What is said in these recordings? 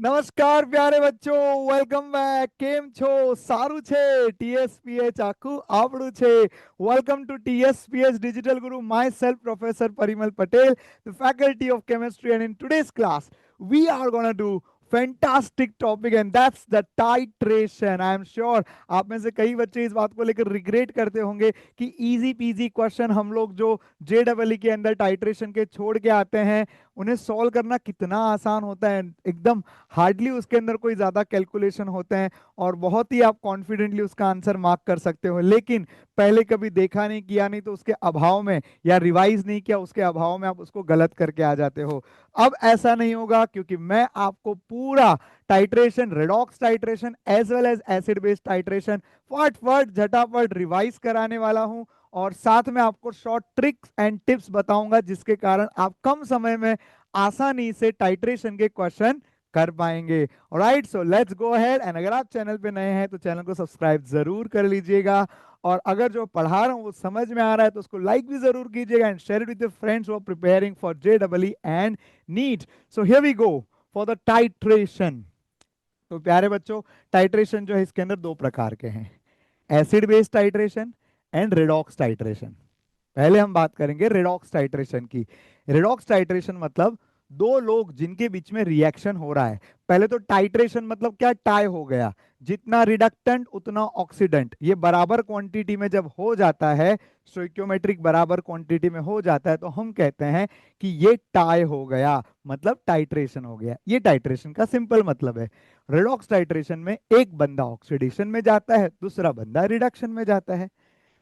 नमस्कार प्यारे बच्चों, वेलकम बैक। केम छो? सारू छे? टीएसपीएच आखू आवड़ू छे। Welcome to TSPH digital Guru, my self professor Parimal Patel, the faculty of chemistry, and in today's class we are gonna do fantastic topic and that's the titration. I am sure आप में से कई बच्चे इस बात को लेकर रिग्रेट करते होंगे कि इजी पीजी क्वेश्चन हम लोग जो जेडब्ल्यू के अंदर टाइट्रेशन के छोड़ के आते हैं उन्हें सॉल्व करना कितना आसान होता है। एकदम हार्डली उसके अंदर कोई ज्यादा कैलकुलेशन होते हैं और बहुत ही आप कॉन्फिडेंटली उसका आंसर मार्क कर सकते हो, लेकिन पहले कभी देखा नहीं किया नहीं तो उसके अभाव में या रिवाइज नहीं किया उसके अभाव में आप उसको गलत करके आ जाते हो। अब ऐसा नहीं होगा क्योंकि मैं आपको पूरा titration, redox titration as well as acid base titration फटाफट झटाफट रिवाइज कराने वाला हूं और साथ में आपको शॉर्ट ट्रिक्स एंड टिप्स बताऊंगा जिसके कारण आप कम समय में आसानी से टाइट्रेशन के क्वेश्चन कर पाएंगे। Alright, so let's go ahead. And अगर आप चैनल पे नए हैं तो चैनल को सब्सक्राइब जरूर कर लीजिएगा और अगर जो पढ़ा रहा हूं वो समझ में आ रहा है तो उसको लाइक भी जरूर कीजिएगा and share it with your friends who are preparing for JEE and NEET. So here we go for the titration. तो प्यारे बच्चों, टाइट्रेशन जो है इसके अंदर दो प्रकार के हैं, acid based titration and redox titration. पहले हम बात करेंगे रिडॉक्स टाइट्रेशन की। रिडॉक्स टाइट्रेशन मतलब दो लोग जिनके बीच में रिएक्शन हो रहा है। पहले तो टाइट्रेशन मतलब क्या, टाई हो गया, जितना रिडक्टेंट उतना ऑक्सीडेंट, ये बराबर क्वांटिटी में जब हो जाता है, स्टोइकियोमेट्रिक बराबर क्वांटिटी में हो जाता है तो हम कहते हैं कि ये टाई हो गया, मतलब टाइट्रेशन हो गया। ये टाइट्रेशन का सिंपल मतलब है। रिडॉक्स टाइट्रेशन में एक बंदा ऑक्सीडेशन में जाता है, दूसरा बंदा रिडक्शन में जाता है,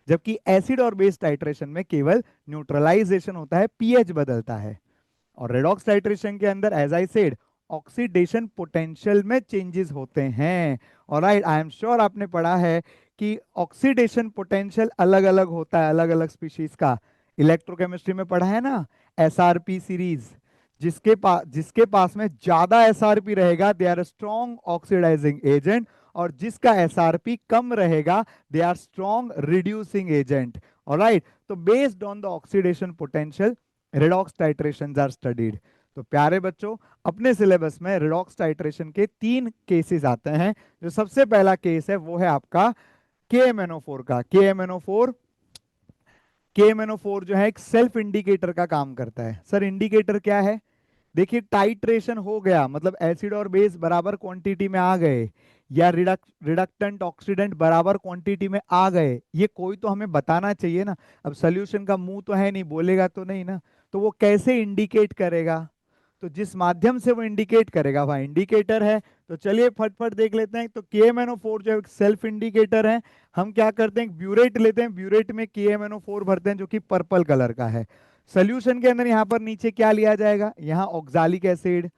जबकि एसिड और बेस टाइट्रेशन में केवल न्यूट्रलाइजेशन होता है, पीएच बदलता है। और रेडॉक्स टाइट्रेशन के अंदर as I said oxidation potential में चेंजेस होते हैं। ऑलराइट, आई एम श्योर आपने पढ़ा है कि ऑक्सीडेशन पोटेंशियल अलग अलग होता है, अलग अलग स्पीशीज का। इलेक्ट्रोकेमिस्ट्री में पढ़ा है ना, एसआरपी सीरीज। जिसके पास में ज्यादा एसआरपी रहेगा they are strong oxidising agent, और जिसका एसआरपी कम रहेगा they are strong reducing agent. Alright, तो based on the oxidation potential redox titrations are studied. तो प्यारे बच्चों, अपने सिलेबस में रिडॉक्स टाइट्रेशन के 3 केसेस आते हैं। जो सबसे पहला केस है वो है आपका KMnO4 का। KMnO4 जो है एक सेल्फ इंडिकेटर का काम करता है। सर इंडिकेटर क्या है? देखिए, टाइट्रेशन हो गया मतलब एसिड और बेस बराबर क्वांटिटी में आ गए या रिडक्टेंट ऑक्सीडेंट बराबर क्वांटिटी में आ गए, ये कोई तो हमें बताना चाहिए ना। अब सोल्यूशन का मुंह तो है नहीं, बोलेगा तो नहीं ना, तो वो कैसे इंडिकेट करेगा? तो जिस माध्यम से वो इंडिकेट करेगा वह इंडिकेटर है। तो चलिए फटफट देख लेते हैं। तो KMnO4 जो एक सेल्फ इंडिकेटर है, हम क्या करते हैं, ब्यूरेट लेते हैं, ब्यूरेट में KMnO4 भरते हैं जो कि पर्पल कलर का है। सोल्यूशन के अंदर यहाँ पर नीचे क्या लिया जाएगा, यहाँ ऑक्सालिक एसिड,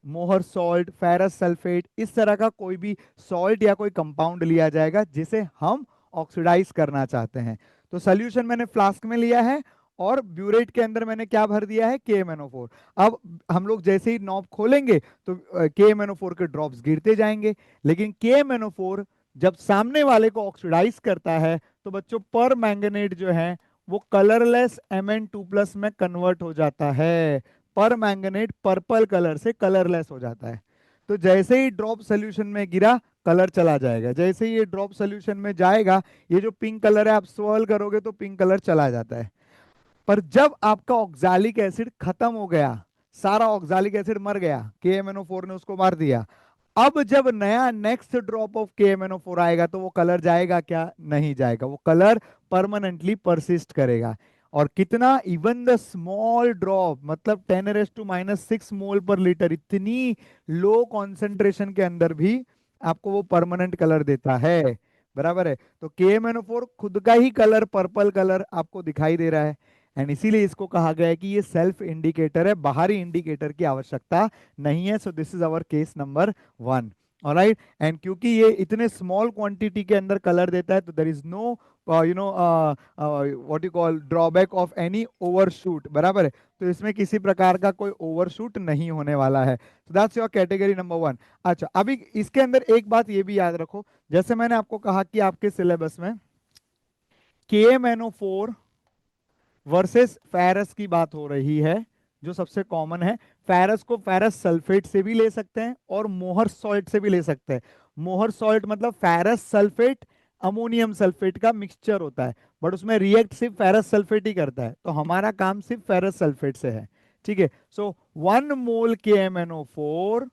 मोहर सॉल्ट, फेरस सल्फेट, इस तरह का कोई भी सॉल्ट या कोई कंपाउंड लिया जाएगा जिसे हम ऑक्सीडाइज करना चाहते हैं। तो सोल्यूशन मैंने फ्लास्क में लिया है और ब्यूरेट के अंदर मैंने क्या भर दिया है, KMnO4। अब हम लोग जैसे ही नॉब खोलेंगे तो KMnO4 के ड्रॉप्स गिरते जाएंगे, लेकिन KMnO4 जब सामने वाले को ऑक्सीडाइज करता है तो बच्चों पर मैंगनेट जो है वो कलरलेस Mn2+ में कन्वर्ट हो जाता है। पर मैंगनेट पर्पल कलर से कलरलेस हो जाता है। तो जैसे ही ड्रॉप सोल्यूशन में गिरा कलर चला जाएगा, जैसे ही ये ड्रॉप सोल्यूशन में जाएगा ये जो पिंक कलर है आप स्वर्ल करोगे तो पिंक कलर चला जाता है। पर जब आपका ऑक्सालिक एसिड खत्म हो गया, सारा ऑक्सालिक एसिड मर गया, KMnO4 ने उसको मार दिया, अब जब नया नेक्स्ट ड्रॉप ऑफ KMnO4 आएगा तो वो कलर जाएगा क्या? नहीं जाएगा, वो कलर परमानेंटली परसिस्ट करेगा। और कितना, इवन द स्मॉल ड्रॉप मतलब 10⁻⁻⁶ मोल पर लीटर, इतनी लो कॉन्सेंट्रेशन के अंदर भी आपको वो परमानेंट कलर देता है। बराबर है, तो KMnO4 खुद का ही कलर पर्पल कलर आपको दिखाई दे रहा है एंड इसीलिए इसको कहा गया है कि ये सेल्फ इंडिकेटर है, बाहरी इंडिकेटर की आवश्यकता नहीं है। So this is our case number 1। Alright, and क्योंकि ये इतने स्मॉल क्वांटिटी के अंदर कलर देता है तो there is no what you call drawback of any overshoot. बराबर है, तो इसमें किसी प्रकार का कोई ओवरशूट नहीं होने वाला है। तो दैट्स योर कैटेगरी नंबर 1। अच्छा, अभी इसके अंदर एक बात ये भी याद रखो, जैसे मैंने आपको कहा कि आपके सिलेबस में KMnO4 वर्सेस फेरस की बात हो रही है, जो सबसे कॉमन है। फेरस को फेरस सल्फेट से भी ले सकते हैं और मोहर सॉल्ट से भी ले सकते हैं। मोहर सॉल्ट मतलब फेरस सल्फेट अमोनियम सल्फेट का मिक्सचर होता है, बट उसमें रिएक्ट सिर्फ फेरस सल्फेट ही करता है, तो हमारा काम सिर्फ फेरस सल्फेट से है। ठीक है, सो 1 मोल KMnO4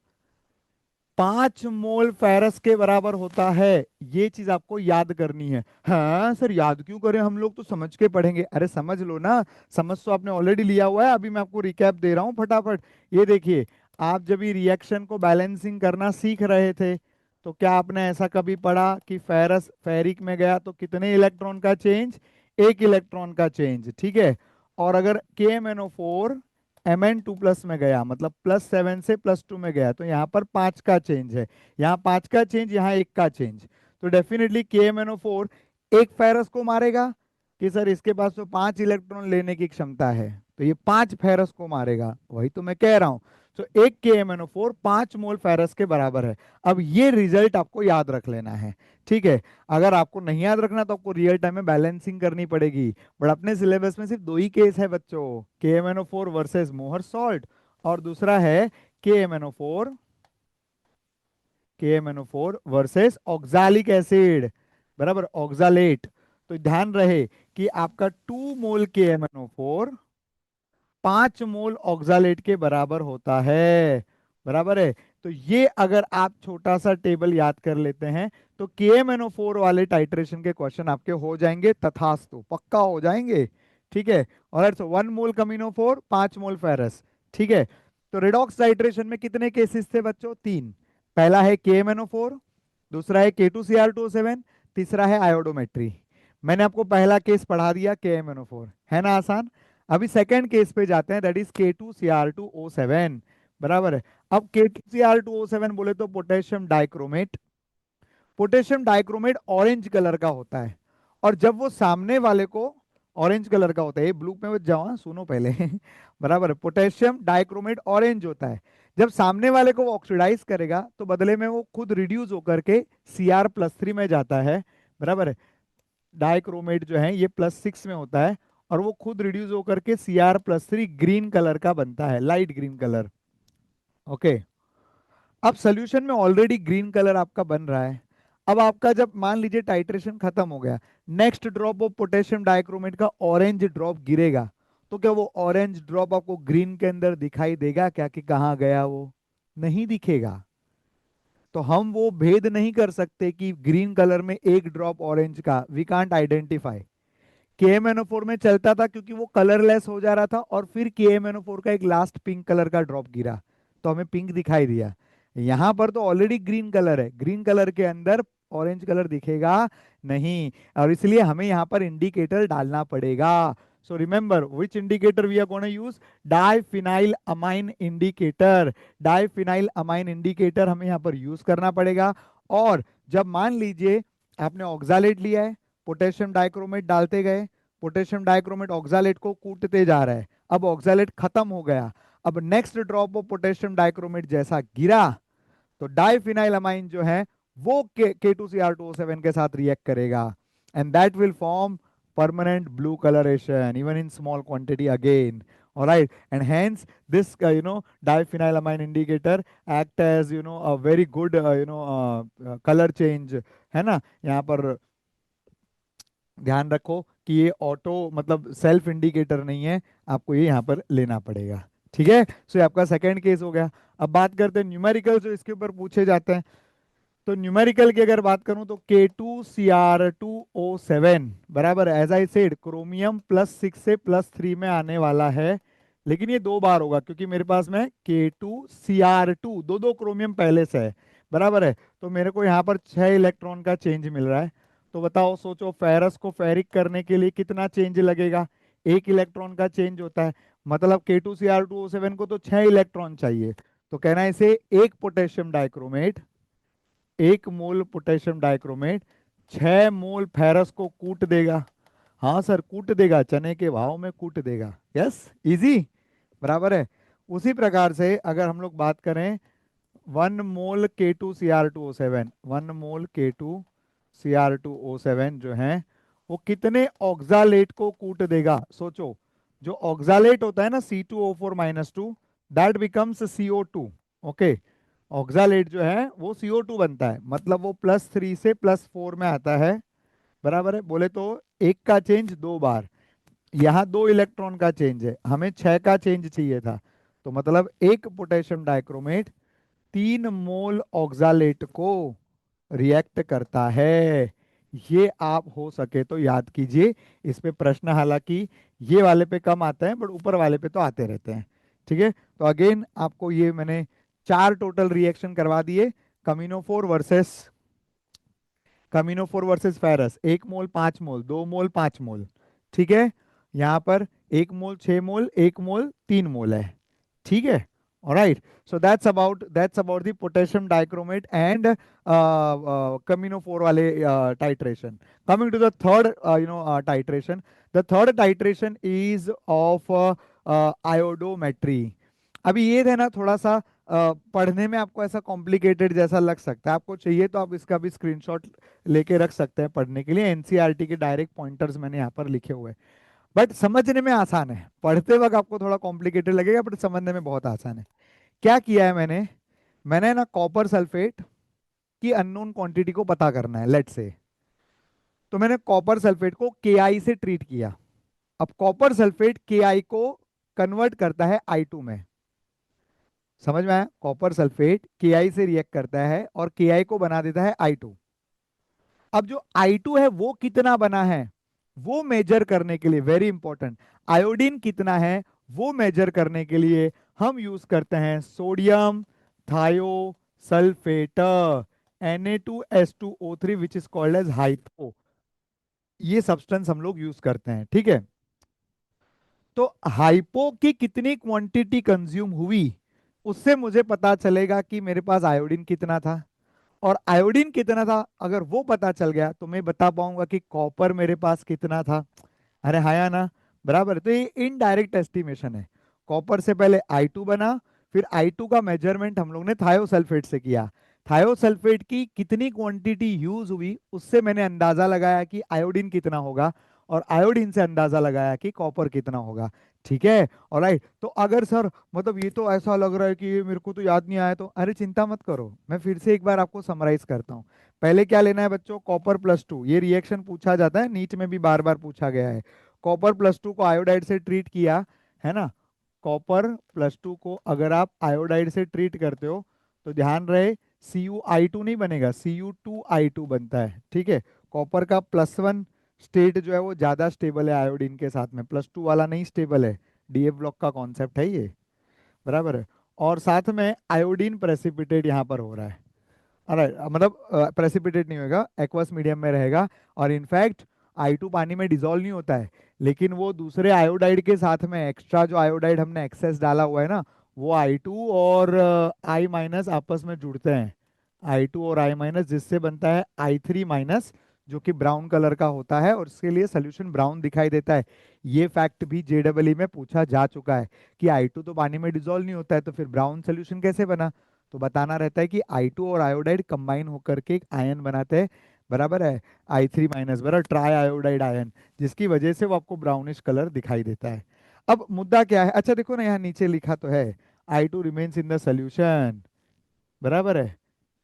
5 मोल फेरस के बराबर होता है। ये चीज आपको याद करनी है। हाँ सर, याद क्यों करें, हम लोग तो समझ के पढ़ेंगे। अरे समझ लो ना, समझ तो आपने ऑलरेडी लिया हुआ है, अभी मैं आपको रिकैप दे रहा हूँ फटाफट। ये देखिए, आप जब ये रिएक्शन को बैलेंसिंग करना सीख रहे थे, तो क्या आपने ऐसा कभी पढ़ा कि फेरस फेरिक में गया तो कितने इलेक्ट्रॉन का चेंज? 1 इलेक्ट्रॉन का चेंज, ठीक है। और अगर KMnO4 Mn2+ में गया, मतलब +7 से +2 में गया, तो यहाँ पर 5 का चेंज है, यहाँ 5 का चेंज, यहाँ 1 का चेंज। तो डेफिनेटली KMnO4 एक फेरस को मारेगा कि सर इसके पास तो 5 इलेक्ट्रॉन लेने की क्षमता है, तो ये 5 फेरस को मारेगा, वही तो मैं कह रहा हूँ। तो 1 KMnO4 5 मोल फेरस के बराबर है। अब ये रिजल्ट आपको याद रख लेना है, ठीक है। अगर आपको नहीं याद रखना तो आपको रियल टाइम में बैलेंसिंग करनी पड़ेगी। बट अपने सिलेबस में सिर्फ 2 ही केस है बच्चों, KMnO4 वर्सेस मोहर सॉल्ट, और दूसरा है KMnO4 KMnO4 versus oxalic acid, बराबर, ऑक्सालेट। तो ध्यान रहे कि आपका 2 मोल KMnO4 5 मोल ऑक्सालेट के बराबर होता है, बराबर है। तो ये अगर आप छोटा सा टेबल याद कर लेते हैं, तो KMnO4 वाले टाइट्रेशन के क्वेश्चन आपके हो जाएंगे, तथास्तु पक्का हो जाएंगे, ठीक है। और 1 मोल कमिनो4 5 मोल फेरस, ठीक है। तो रिडॉक्स टाइट्रेशन में कितने केसेस थे बच्चों? 3। पहला है KMnO4, दूसरा है K2Cr2O7, तीसरा है आयोडोमेट्री। मैंने आपको पहला केस पढ़ा दिया, KMnO4, है ना आसान। अभी सेकंड केस पे जाते हैं, दैट इज K2Cr2O7, बराबर है। अब K2Cr2O7 बोले तो potassium dichromate. Potassium dichromate orange colour का होता है, और जब वो सामने वाले को ऑरेंज कलर का होता है, ये ब्लू में मत जाओ, हाँ, सुनो पहले बराबर है, पोटेशियम डाइक्रोमेट ऑरेंज होता है। जब सामने वाले को वो ऑक्सीडाइज करेगा, तो बदले में वो खुद रिड्यूस होकर के Cr+3 में जाता है, बराबर है। डाइक्रोमेट जो है ये +6 में होता है, और वो खुद रिड्यूस होकर के Cr+3 ग्रीन कलर का बनता है, लाइट ग्रीन कलर। ओके, अब सोल्यूशन में ऑलरेडी ग्रीन कलर आपका बन रहा है। अब आपका जब मान लीजिए टाइट्रेशन खत्म हो गया, next drop of potassium dichromate का ऑरेंज ड्रॉप गिरेगा, तो क्या वो ऑरेंज ड्रॉप आपको ग्रीन के अंदर दिखाई देगा क्या कि कहाँ गया? वो नहीं दिखेगा। तो हम वो भेद नहीं कर सकते कि ग्रीन कलर में एक ड्रॉप ऑरेंज का, वी कांट आइडेंटिफाई। KMnO4 में चलता था क्योंकि वो कलरलेस हो जा रहा था, और फिर KMnO4 का एक लास्ट पिंक कलर का ड्रॉप गिरा, तो हमें पिंक दिखाई दिया। यहाँ पर तो ऑलरेडी ग्रीन कलर है, ग्रीन कलर के अंदर ऑरेंज कलर दिखेगा नहीं, और इसलिए हमें यहाँ पर इंडिकेटर डालना पड़ेगा। So remember which indicator we are gonna use? Diphenyl amine indicator. Diphenyl amine indicator हमें यहाँ पर यूज करना पड़ेगा। और जब मान लीजिए आपने ऑक्सालेट लिया है, पोटेशियम डाइक्रोमेट डालते गए, पोटेशियम डाइक्रोमेट ऑक्सालेट को कूटते जा रहा है, अब ऑक्सालेट खत्म हो गया, अब next drop of potassium dichromate जैसा गिरा, तो डाइफिनाइल अमाइन जो है वो K2Cr2O7 के साथ रिएक्ट करेगा, and that will form permanent blue coloration even in small quantity again. All right, and hence this diphenylamine indicator act as a very good color change, है ना। यहाँ पर ध्यान रखो कि ये ऑटो मतलब सेल्फ इंडिकेटर नहीं है, आपको ये यहाँ पर लेना पड़ेगा, ठीक है। सो ये आपका सेकंड केस हो गया। अब बात करते हैं न्यूमेरिकल जो इसके ऊपर पूछे जाते हैं। तो न्यूमेरिकल की अगर बात करूं तो K2Cr2O7 बराबर, एज आई सेड, क्रोमियम +6 से +3 में आने वाला है, लेकिन ये 2 बार होगा क्योंकि मेरे पास में K2Cr2 दो दो क्रोमियम पहले से है, बराबर है। तो मेरे को यहाँ पर 6 इलेक्ट्रॉन का चेंज मिल रहा है। तो बताओ, सोचो फेरस को फेरिक करने के लिए कितना चेंज लगेगा? 1 इलेक्ट्रॉन का चेंज होता है, मतलब K2Cr2O7 को तो 6 इलेक्ट्रॉन चाहिए। तो कहना है इसे 1 पोटेशियम डाइक्रोमेट, 1 मोल पोटेशियम डाइक्रोमेट 6 मोल फेरस को कूट देगा। हाँ सर, कूट देगा, चने के भाव में कूट देगा, यस, इजी, बराबर है। उसी प्रकार से अगर हम लोग बात करें 1 मोल K2Cr2O7, 1 मोल K2Cr2O7 जो है वो कितने ऑक्सालेट को कूट देगा? सोचो, जो ऑक्सालेट होता है ना, C2O4-2, that becomes CO2। Okay, oxalate जो है वो CO2 बनता है, मतलब वो +3 से +4 में आता है, बराबर है। बोले तो एक का चेंज 2 बार, यहाँ 2 इलेक्ट्रॉन का चेंज है, हमें 6 का चेंज चाहिए था, तो मतलब एक पोटेशियम डाइक्रोमेट 3 मोल ऑक्सालेट को रिएक्ट करता है। ये आप हो सके तो याद कीजिए। इस पे प्रश्न हालांकि ये वाले पे कम आते हैं, बट ऊपर वाले पे तो आते रहते हैं। ठीक है, तो अगेन आपको ये मैंने 4 टोटल रिएक्शन करवा दिए। कमिनोफोर वर्सेस फेरस, 1 मोल 5 मोल, 2 मोल 5 मोल। ठीक है, यहाँ पर 1 मोल 6 मोल, 1 मोल 3 मोल है। ठीक है, alright. So that's about the potassium dichromate and कमिनोफोर वाले titration. Coming to the third titration, the third titration is of iodometry. अभी ये है ना थोड़ा सा पढ़ने में आपको ऐसा कॉम्प्लिकेटेड जैसा लग सकता है, आपको चाहिए तो आप इसका भी स्क्रीनशॉट लेके रख सकते हैं पढ़ने के लिए। एनसीईआरटी के डायरेक्ट पॉइंटर्स मैंने यहाँ पर लिखे हुए हैं, बट समझने में आसान है। पढ़ते वक्त आपको थोड़ा कॉम्प्लिकेटेड लगेगा, बट समझने में बहुत आसान है। क्या किया है मैंने, मैंने ना कॉपर सल्फेट की अननोन क्वांटिटी को पता करना है, लेट से। तो मैंने कॉपर सल्फेट को Ki से ट्रीट किया। अब कॉपर सल्फेट Ki को कन्वर्ट करता है I2 में। समझ में आया? कॉपर सल्फेट Ki से रिएक्ट करता है और Ki को बना देता है I2। अब जो I2 है वो कितना बना है, वो मेजर करने के लिए, वेरी इंपॉर्टेंट, आयोडीन कितना है वो मेजर करने के लिए हम यूज करते हैं sodium thiosulphate, Na2S2O3 which is called as hypo. ये सब्सटेंस हम लोग यूज करते हैं। ठीक है, तो हाइपो की कितनी क्वांटिटी कंज्यूम हुई, उससे मुझे पता चलेगा कि मेरे पास आयोडीन कितना था। और आयोडीन कितना था अगर वो पता चल गया तो मैं बता पाऊंगा कि कॉपर मेरे पास कितना था। अरे हाँ या ना, बराबर। तो ये इनडायरेक्ट एस्टिमेशन है। कॉपर से पहले I2 बना, फिर I2 का मेजरमेंट हम लोग ने थायोसल्फेट से किया। थायोसल्फेट की कितनी क्वांटिटी यूज हुई उससे मैंने अंदाजा लगाया कि आयोडीन कितना होगा, और आयोडीन से अंदाजा लगाया कि कॉपर कितना होगा। ठीक है, ऑलराइट। तो अगर सर मतलब ये तो ऐसा लग रहा है कि ये मेरे को तो याद नहीं आया, तो अरे चिंता मत करो, मैं फिर से एक बार आपको समराइज करता हूँ। पहले क्या लेना है बच्चों, कॉपर +2। ये रिएक्शन पूछा जाता है, नीट में भी बार बार पूछा गया है। कॉपर +2 को आयोडाइड से ट्रीट किया, है ना। कॉपर +2 को अगर आप आयोडाइड से ट्रीट करते हो तो ध्यान रहे Cu नहीं बनेगा, Cu2 बनता है। ठीक है, कॉपर का +1 स्टेट जो है वो ज्यादा स्टेबल है आयोडीन के साथ में, +2 वाला नहीं स्टेबल है। DF ब्लॉक का कॉन्सेप्ट है ये, बराबर है। और साथ में आयोडीन प्रेसिपिटेट यहाँ पर हो रहा है। अरे मतलब प्रेसिपिटेट नहीं होगा, एक्वस मीडियम में रहेगा। और इनफैक्ट I2 पानी में डिजोल्व नहीं होता है, लेकिन वो दूसरे आयोडाइड के साथ में एक्स्ट्रा जो आयोडाइड हमने एक्सेस डाला हुआ है ना, वो I2 और I- आपस में जुड़ते हैं। I2 और I-, जिससे बनता है I3-, जो कि ब्राउन कलर का होता है और इसके लिए सोल्यूशन ब्राउन दिखाई देता है। ये फैक्ट भी JEE में पूछा जा चुका है कि I2 तो पानी में डिजोल्व नहीं होता है, तो फिर ब्राउन सोल्यूशन कैसे बना। तो बताना रहता है कि I2 और आयोडाइड कंबाइन होकर के एक आयन बनाते हैं, बराबर है, I3-, बराबर, ट्राई आयोडाइड आयन, जिसकी वजह से वो आपको ब्राउनिश कलर दिखाई देता है। अब मुद्दा क्या है, अच्छा देखो ना यहाँ नीचे लिखा तो है I2 remains in the solution, बराबर है,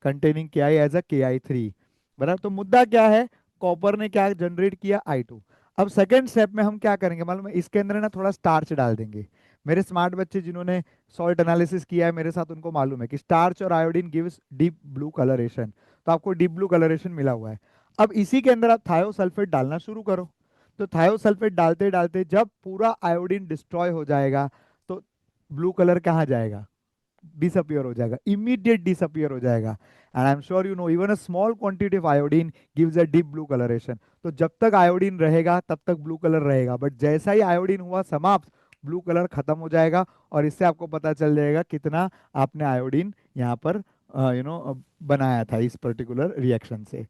containing Ki as a Ki3। बराबर, तो मुद्दा क्या है, कॉपर ने क्या जनरेट किया, I2। अब सेकेंड स्टेप में हम क्या करेंगे मालूम है, इसके अंदर ना थोड़ा स्टार्च डाल देंगे। मेरे स्मार्ट बच्चे जिन्होंने सॉल्ट एनालिसिस किया है मेरे साथ, उनको मालूम है कि स्टार्च और iodine gives deep blue colouration. तो आपको डीप ब्लू कलरेशन मिला हुआ है। अब इसी के अंदर आप थायोसल्फेट डालना शुरू करो। तो थायोसल्फेट डालते डालते जब पूरा आयोडीन डिस्ट्रॉय हो जाएगा तो ब्लू कलर कहाँ जाएगा, डिसअपियर हो जाएगा, इमीडिएट डिसअपियर हो जाएगा। And I am sure you know even a small quantity of iodine gives a deep blue colouration. तो जब तक आयोडीन रहेगा तब तक ब्लू कलर रहेगा, बट जैसा ही आयोडीन हुआ समाप्त, ब्लू कलर खत्म हो जाएगा। और इससे आपको पता चल जाएगा कितना आपने आयोडीन यहाँ पर बनाया था इस पर्टिकुलर रिएक्शन से।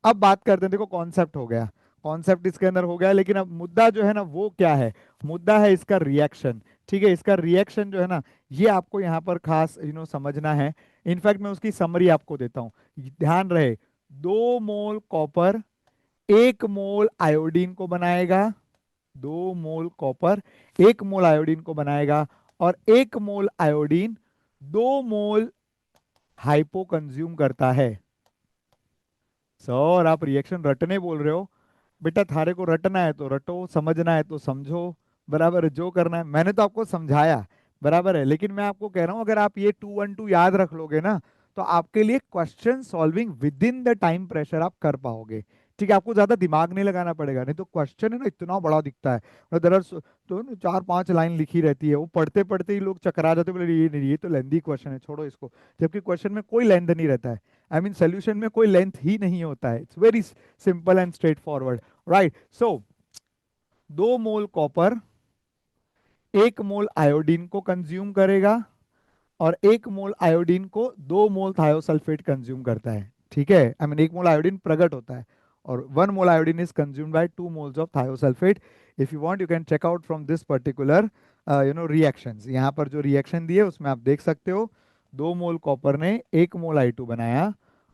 अब बात करते हैं, देखो कॉन्सेप्ट हो गया, कॉन्सेप्ट इसके अंदर हो गया, लेकिन अब मुद्दा जो है ना वो क्या है, मुद्दा है इसका रिएक्शन। ठीक है, इसका रिएक्शन जो है ना ये आपको यहाँ पर खास समझना है। इनफैक्ट मैं उसकी समरी आपको देता हूँ, ध्यान रहे। 2 मोल कॉपर 1 मोल आयोडीन को बनाएगा, 2 मोल कॉपर 1 मोल आयोडीन को बनाएगा। और 1 मोल आयोडीन 2 मोल हाइपो कंज्यूम करता है। सर आप रिएक्शन रटने बोल रहे हो, बेटा थारे को रटना है तो रटो, समझना है तो समझो, बराबर है, जो करना है मैंने तो आपको समझाया, बराबर है। लेकिन मैं आपको कह रहा हूं अगर आप ये 2 1 2 याद रख लोगे ना, तो आपके लिए question solving with in the time pressure आप कर पाओगे। ठीक है, आपको ज्यादा दिमाग नहीं लगाना पड़ेगा, नहीं तो क्वेश्चन है ना इतना बड़ा दिखता है, देयर आर तो 4 5 लाइन लिखी रहती है, वो पढ़ते पढ़ते ही लोग चकरा जाते हैं, बोले ये नहीं, ये तो लेंथी क्वेश्चन है, छोड़ो इसको। जबकि क्वेश्चन में कोई लेंथ नहीं रहता है, आई मीन सोल्यूशन में कोई लेंथ ही नहीं होता है, it's very simple and straight forward. Right, so 2 mole copper 1 mole iodine को कंज्यूम करेगा, और 1 मोल आयोडीन को 2 मोल थायोसल्फेट कंज्यूम करता है। ठीक है, आई मीन 1 मोल आयोडीन प्रकट होता है, और 1 mole iodine is consumed by 2 moles of thiosulphate. If you want you can check out from this particular reactions. यहाँ पर जो रिएक्शन दिए उसमें आप देख सकते हो, 2 मोल कॉपर ने 1 मोल I2 बनाया,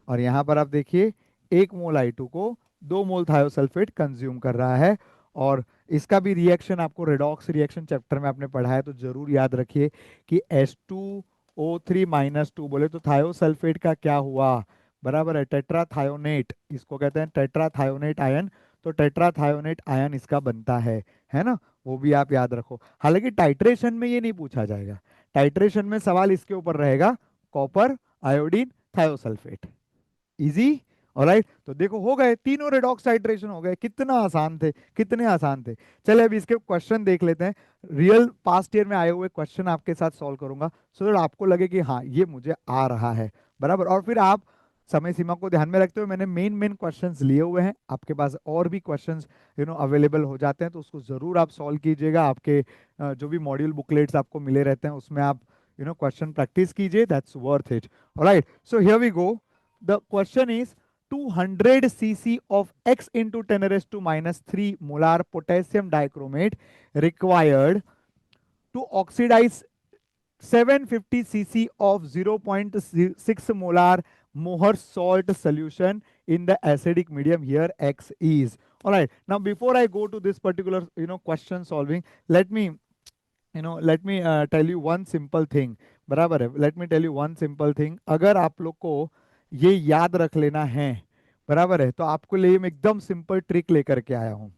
और यहाँ पर आप देखिए 1 मोल I2 को 2 मोल थायोसल्फेट कंज्यूम कर रहा है। और इसका भी रिएक्शन आपको रेडॉक्स रिएक्शन चैप्टर में आपने पढ़ा है, तो जरूर याद रखिए कि H2O3 - 2 बोले तो थायोसल्फेट का क्या हुआ, बराबर है, टेट्राथायोनेट, इसको कहते हैं टेट्राथायोनेट आयन। तो टेट्राथायोनेट आयन इसका बनता है ना, वो भी आप याद रखो। हालांकि टाइट्रेशन में ये नहीं पूछा जाएगा, टाइट्रेशन में सवाल इसके ऊपर रहेगा, copper iodine thiosulphate. Easy, alright. तो देखो हो गए तीनों रेडॉक्स टाइट्रेशन हो गए, कितना आसान थे, कितने आसान थे। चले अभी इसके क्वेश्चन देख लेते हैं, रियल पास्ट ईयर में आए हुए क्वेश्चन आपके साथ सॉल्व करूंगा, सो दैट आपको लगे कि हाँ ये मुझे आ रहा है, बराबर। और फिर आप समय सीमा को ध्यान में रखते हुए मैंने मेन मेन क्वेश्चंस लिए हुए हैं, आपके पास और भी क्वेश्चंस अवेलेबल हो जाते हैं, तो उसको जरूर आप सॉल्व कीजिएगा। आपके जो भी मॉड्यूल बुकलेट्स आपको मिले रहते हैं उसमें आप क्वेश्चन प्रैक्टिस कीजिए, that's worth it. Alright, so here we go. The question is 200 cc of X into 10 raised to -3 molar potassium dichromate required to oxidize 750 cc of 0.6 molar Mohr salt solution in the acidic medium. Here X is. All right. Now before I go to this particular question solving, let me tell you one simple thing, बराबर है, let me tell you one simple thing। अगर आप लोग को ये याद रख लेना है, बराबर है, तो आपको लिए मैं एकदम सिंपल ट्रिक लेकर के आया हूं।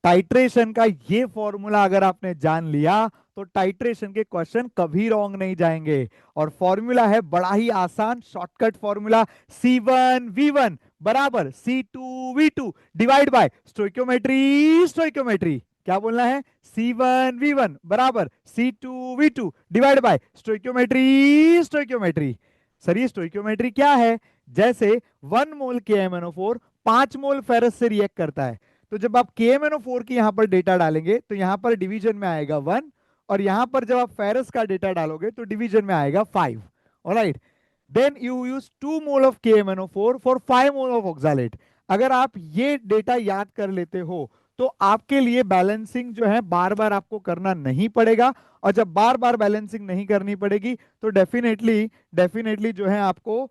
टाइट्रेशन का ये फॉर्मूला अगर आपने जान लिया तो टाइट्रेशन के क्वेश्चन कभी रॉन्ग नहीं जाएंगे। और फॉर्मूला है बड़ा ही आसान, शॉर्टकट फॉर्मूला, C1V1 बराबर C2V2 divide by stoichiometry. Stoichiometry क्या बोलना है, C1V1 बराबर C2V2 divide by stoichiometry. Stoichiometry, sir ये स्टोइक्योमेट्री क्या है, जैसे 1 मोल KMnO4 5 मोल फेरस से रिएक्ट करता है, तो जब आप KMnO4 की यहां पर डेटा डालेंगे तो यहां पर डिवीजन में आएगा 1, और यहां पर जब आप फेरस का डेटा डालोगे तो डिवीजन में आएगा 5। Alright, then you use 2 mole of KMnO4 for 5 mole of oxalate. अगर आप ये डेटा याद कर लेते हो तो आपके लिए बैलेंसिंग जो है बार बार आपको करना नहीं पड़ेगा, और जब बार बार बैलेंसिंग नहीं करनी पड़ेगी तो डेफिनेटली डेफिनेटली जो है आपको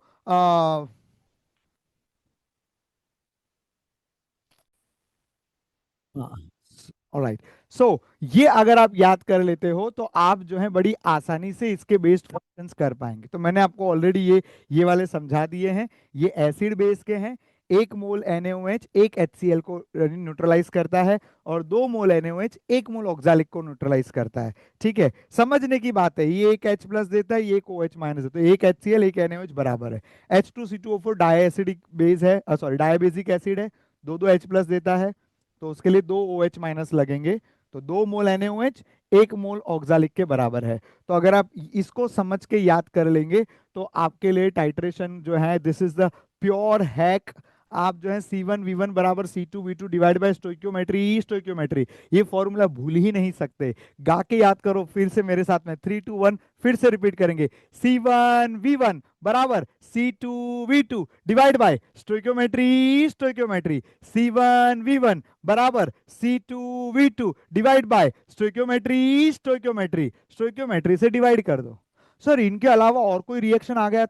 ऑलराइट, सो ये अगर आप याद कर लेते हो तो आप जो है बड़ी आसानी से इसके बेस्ड क्वेश्चंस कर पाएंगे। तो मैंने आपको ऑलरेडी ये वाले समझा दिए हैं, ये एसिड बेस के हैं। 1 मोल NaOH 1 HCl को न्यूट्रलाइज करता है, और 2 मोल NaOH 1 मोल ऑक्सालिक को न्यूट्रलाइज करता है। ठीक है, समझने की बात है, ये एक H प्लस देता है, ये एक OH माइनस देता है, एक HCl एक NaOH बराबर है। H2C2O4 डाई एसिडिक बेस है, सॉरी डायबेसिक एसिड है, दो दो H प्लस देता है, तो उसके लिए 2 OH माइनस लगेंगे, तो 2 मोल NaOH 1 मोल ऑक्सालिक के बराबर है। तो अगर आप इसको समझ के याद कर लेंगे तो आपके लिए टाइट्रेशन जो है this is the pure hack. आप जो है C1V1 बराबर C2V2 divide by stoichiometry. Stoichiometry ये फॉर्मूला भूल ही नहीं सकते, गा के याद करो फिर से मेरे साथ में, 3 2 1 फिर से रिपीट करेंगे, C1V1 बराबर C2V2 divide by stoichiometry. Stoichiometry C1V1 बराबर C2V2 divide by stoichiometry. Stoichiometry, stoichiometry से डिवाइड कर दो। सर इनके अलावा और कोई रिएक्शन आ गया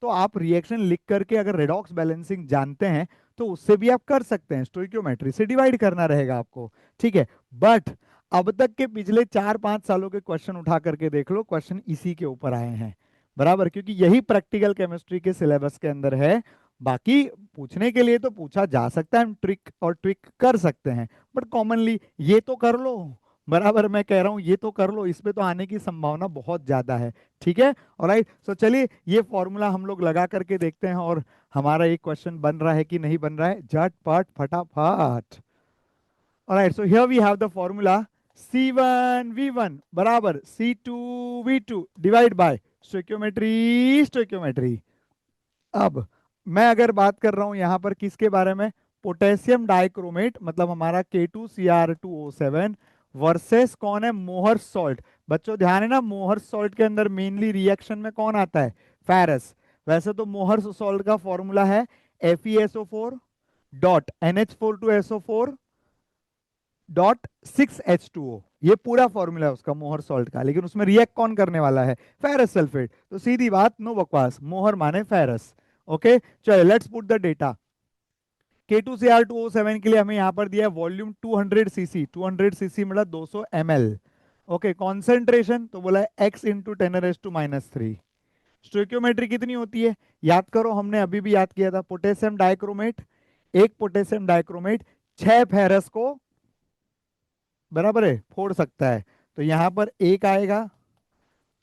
तो आप रिएक्शन लिख करके अगर रेडॉक्स बैलेंसिंग जानते हैं तो उससे भी आप कर सकते हैं, स्टोइक्योमेट्री से डिवाइड करना रहेगा आपको। ठीक है, बट अब तक के पिछले 4-5 सालों के क्वेश्चन उठा करके देख लो, क्वेश्चन इसी के ऊपर आए हैं, बराबर, क्योंकि यही प्रैक्टिकल केमिस्ट्री के सिलेबस के अंदर है। बाकी पूछने के लिए तो पूछा जा सकता है, हम ट्रिक और ट्विक कर सकते हैं, बट कॉमनली ये तो कर लो, बराबर, मैं कह रहा हूं ये तो कर लो, इसमें तो आने की संभावना बहुत ज्यादा है। ठीक है, ऑलराइट, सो चलिए ये फॉर्मूला हम लोग लगा करके देखते हैं, और हमारा एक क्वेश्चन बन रहा है कि नहीं बन रहा है, झटपट फटाफट। Alright, so here we have the formula C1V1 बराबर C2V2 divide by stoichiometry, stoichiometry. अब मैं अगर बात कर रहा हूं यहां पर किसके बारे में, पोटेशियम डाइक्रोमेट, मतलब हमारा K2Cr2O7 वर्सेस कौन है, मोहर सॉल्ट। बच्चों ध्यान है ना, मोहर सॉल्ट के अंदर मेनली रिएक्शन में कौन आता है, फेरस। वैसे तो मोहर सॉल्ट का फॉर्मूला है FeSO4 dot NH42SO4 dot 6H2O, ये पूरा फॉर्मूला है उसका मोहर सॉल्ट का, लेकिन उसमें रिएक्ट कौन करने वाला है, फेरस सल्फेट। तो सीधी बात, नो बकवास, मोहर माने फेरस। ओके, चलो let's put the data. K2Cr2O7 के लिए हमें यहां पर दिया है वॉल्यूम 200 सीसी, 200 सीसी मतलब 200 ml। ओके, कॉन्सेंट्रेशन तो बोला है x इंटू 10⁻⁻³ स्टोइकियोमेट्री कितनी होती है, याद करो, हमने अभी भी याद किया था, पोटेशियम डाइक्रोमेट, एक पोटेशियम डाइक्रोमेट 6 फेरस को, बराबर है, फोड़ सकता है। तो यहां पर एक आएगा,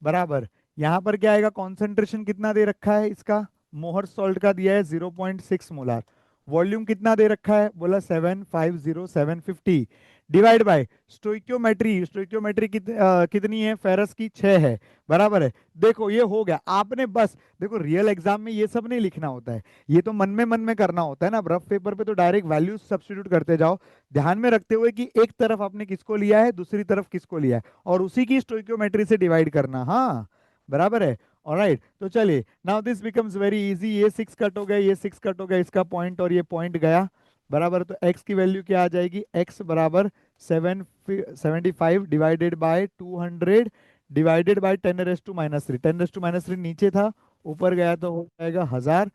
बराबर, यहां पर क्या आएगा, कॉन्सेंट्रेशन कितना दे रखा है इसका, मोहर सॉल्ट का दिया है 0.6 मोलार, वॉल्यूम कितना दे रखा है, बोला 750 डिवाइड बाय स्टोइकियोमेट्री, स्टोइकियोमेट्री कितनी है, फेरस की 6 है, बराबर है। देखो ये हो गया, आपने बस देखो रियल एग्जाम में ये सब नहीं लिखना होता है, ये तो मन में करना होता है ना, रफ पेपर पे तो डायरेक्ट वैल्यूज सब्स्टिट्यूट करते जाओ, ध्यान में रखते हुए कि एक तरफ आपने किसको लिया है, दूसरी तरफ किसको लिया है, और उसी की स्टोइकियोमेट्री से डिवाइड करना, हाँ, बराबर है। ऑलराइट, तो चलिए now this becomes very easy, ये 6 कट हो गया, ये 6 कट हो गया, इसका पॉइंट और ये पॉइंट गया, बराबर। तो x की वैल्यू क्या आ जाएगी, x बराबर 775 डिवाइडेड बाय 200 डिवाइडेड बाय 10⁻⁻3, 10⁻⁻3 नीचे था, ऊपर गया तो हो जाएगा 1000,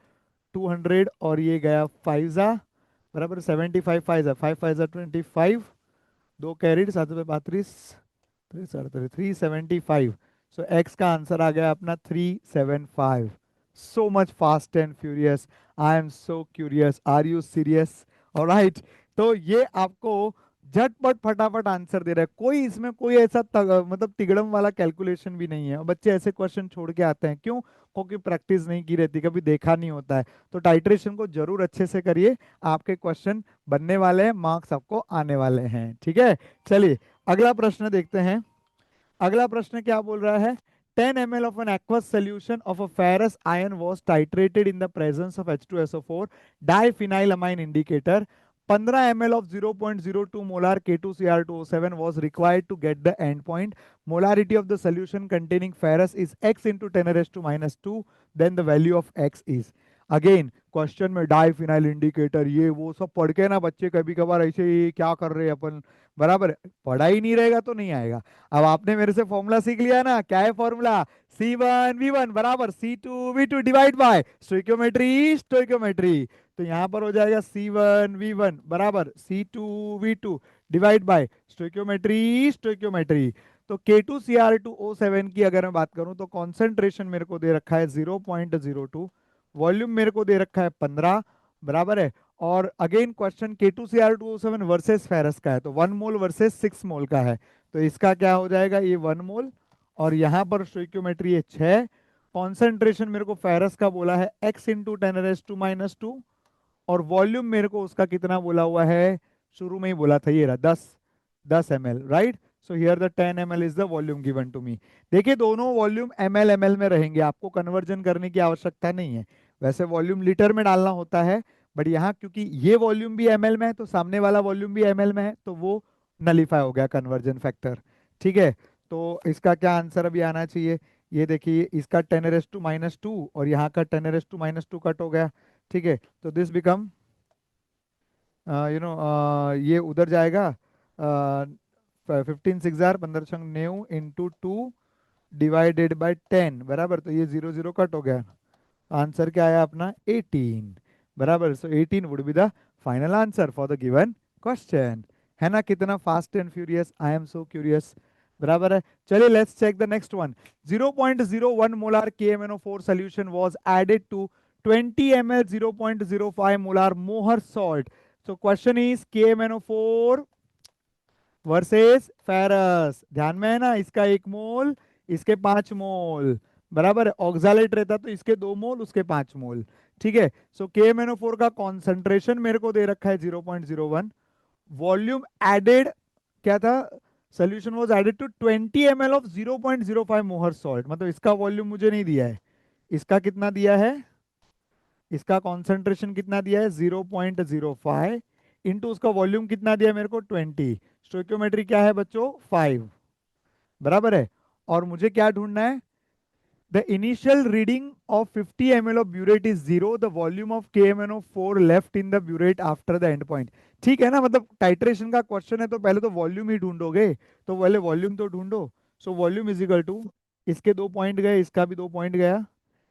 200 और ये गया 5 जा, बराबर 75 5 जा, 5 5 जा 25, 2 कैरिड 7 32 375। सो एक्स का आंसर आ गया अपना 375। So much fast and furious, I am so curious, are you serious, alright. तो ये आपको झटपट फटाफट आंसर दे रहा है, कोई इसमें कोई ऐसा मतलब तिगड़म वाला कैलकुलेशन भी नहीं है। और बच्चे ऐसे क्वेश्चन छोड़ के आते हैं, क्यों, क्योंकि प्रैक्टिस नहीं की रहती, कभी देखा नहीं होता है। तो टाइट्रेशन को जरूर अच्छे से करिए, आपके क्वेश्चन बनने वाले हैं, मार्क्स आपको आने वाले हैं, ठीक है। चलिए अगला प्रश्न देखते हैं। अगला प्रश्न क्या बोल रहा है, 10 ml of an aqueous solution of a ferrous ion was titrated in the presence of H2SO4 diphenylamine indicator. 15 ml of 0.02 molar K2Cr2O7 was required to get the end point. Molarity of the solution containing ferrous is x into 10⁻⁻², then the value of x is। Again question में diphenyl indicator, ये वो सब पढ़ के ना बच्चे कभी कभार ऐसे ही क्या कर रहे हैं अपन, बराबर, पढ़ा ही नहीं रहेगा तो नहीं आएगा। अब आपने मेरे से फॉर्मूला सीख लिया ना, क्या है फॉर्मूला, C1V1 बराबर C2V2 divide by stoichiometry, stoichiometry. तो यहां पर हो जाएगा C1V1 बराबर C2V2 divide by stoichiometry, stoichiometry. तो K2Cr2O7 की अगर मैं बात करूं तो कॉन्सेंट्रेशन मेरे को दे रखा है 0.02, वॉल्यूम मेरे को दे रखा है 15, बराबर है। और again question K2Cr2O7 versus ferrous का है, तो 1 मोल वर्सेस 6 मोल का है, तो इसका क्या हो जाएगा, ये 1 मोल, और यहाँ पर स्टोइकियोमेट्री है 6, कॉन्सेंट्रेशन मेरे को फेरस का बोला है x इंटू 10⁻⁻², और वॉल्यूम मेरे को उसका कितना बोला हुआ है, शुरू में ही बोला था, ये रहा 10 ml, right. So here the 10 ml is the volume given to me. देखिए दोनों वॉल्यूम ml में रहेंगे, आपको कन्वर्जन करने की आवश्यकता नहीं है, वैसे वॉल्यूम लीटर में डालना होता है, बट यहाँ क्योंकि ये वॉल्यूम भी ml में है तो सामने वाला वॉल्यूम भी ml में है, तो वो नलीफाई हो गया कन्वर्जन फैक्टर, ठीक है। तो इसका क्या आंसर अभी आना चाहिए, ये देखिए इसका 10⁻⁻² और यहाँ का 10⁻⁻² कट हो गया, ठीक है। तो दिस बिकम ये उधर जाएगा, 15 6 15 इंटू 2 डिवाइडेड बाय 10, बराबर, तो ये 0 0 कट हो गया, आंसर क्या आया अपना 18, बराबर। So 18 would be the final answer for the given question. है ना, कितना fast and furious, I am so curious. बराबर है। चलिए let's check the next one. 0.01 molar KMnO4 solution was added to 20 ml 0.05 molar mohr salt. So question is KMnO4 versus ferrous. ध्यान में है ना, इसका 1 मोल, इसके 5 मोल। बराबर है। ऑक्सालेट रहता तो इसके 2 मोल, उसके 5 मोल। ठीक है। सो KMnO4 का कॉन्सेंट्रेशन मेरे को दे रखा है 0.01। वॉल्यूम एडेड क्या था, solution was added to 20 ml of 0.05 Mohr salt, मतलब इसका वॉल्यूम मुझे नहीं दिया है। इसका कितना दिया है, इसका कॉन्सेंट्रेशन कितना दिया है 0.05 इंटू उसका वॉल्यूम कितना दिया है मेरे को 20। स्टोइकियोमेट्री क्या है बच्चों 5। बराबर है। और मुझे क्या ढूंढना है, the initial reading of 50 ml of burette is 0, the volume of KMnO4 left in the burette after the end point. ठीक है ना, मतलब टाइट्रेशन का क्वेश्चन है तो पहले तो वॉल्यूम ही ढूंढोगे, तो पहले वॉल्यूम तो ढूंढो। So volume is equal to, इसके 2 पॉइंट गए, इसका भी 2 पॉइंट गया,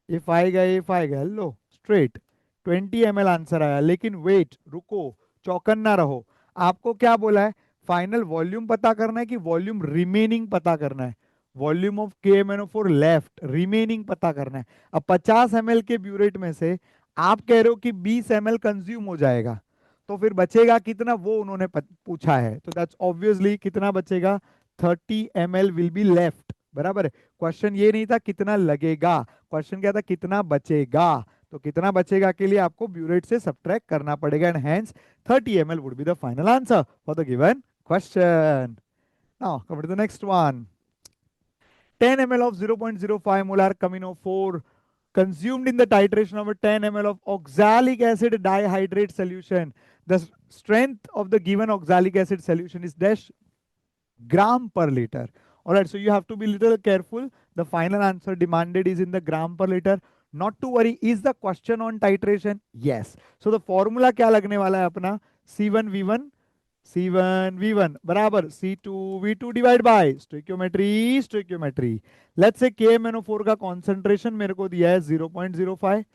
ये 5 गया, ये 5 गया, लो स्ट्रेट 20 ml आंसर आया। लेकिन वेट, रुको, चौकन ना रहो। आपको क्या बोला है, फाइनल वॉल्यूम पता करना है कि वॉल्यूम रिमेनिंग पता करना है। Volume of KMnO4 left, remaining पता करना है। अब 50 ml के ब्यूरेट में से आप कह रहे हो कि 20 ml कंज्यूम हो जाएगा, तो फिर बचेगा कितना, वो उन्होंने पूछा है, तो दैट्स ऑब्वियसली कितना बचेगा, 30 ml विल बी लेफ्ट। बराबर है। क्वेश्चन ये नहीं था कितना लगेगा, क्वेश्चन क्या था कितना बचेगा। तो कितना बचेगा के लिए आपको ब्यूरेट से सब्ट्रैक्ट करना पड़ेगा, and hence 30 ml would be the final answer for the given question. Now come to the next one. 10 ml of 0.05 molar Camino4 consumed in the titration of a 10 ml of oxalic acid dihydrate solution. The strength of the given oxalic acid solution is dash gram per liter. All right, so you have to be little careful. The final answer demanded is in the gram per liter. Not to worry. Is the question on titration? Yes. So the formula क्या लगने वाला है अपना, C1V1 C1V1 बराबर C2V2 divide by stoichiometry, stoichiometry. Let's say KMnO4 का concentration मेरे को दिया है 0.05,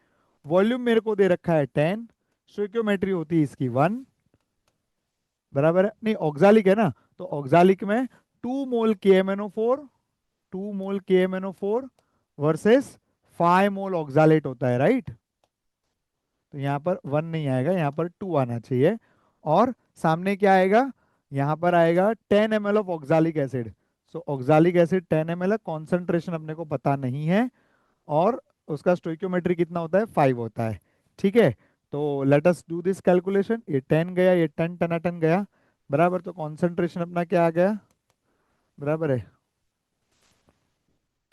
वॉल्यूम मेरे को दे रखा है 10, स्टोइकियोमेट्री होती है इसकी 1। बराबर है, नहीं ऑक्सालिक है ना, तो ऑक्सालिक में 2 मोल KMnO4, 2 मोल KMnO4 वर्सेस 5 मोल ऑक्सालेट होता है, राइट। तो यहाँ पर 1 नहीं आएगा, यहाँ पर 2 आना चाहिए। और सामने क्या आएगा, यहाँ पर आएगा 10 ml of oxalic acid. So oxalic acid 10 ml है, कॉन्सेंट्रेशन अपने को पता नहीं है, और उसका स्टोइकियोमेट्री कितना होता है 5 होता है। ठीक है, तो let us do this calculation. ये 10 गया, ये 10 टनाटन गया, बराबर। तो कॉन्सेंट्रेशन अपना क्या आ गया, बराबर है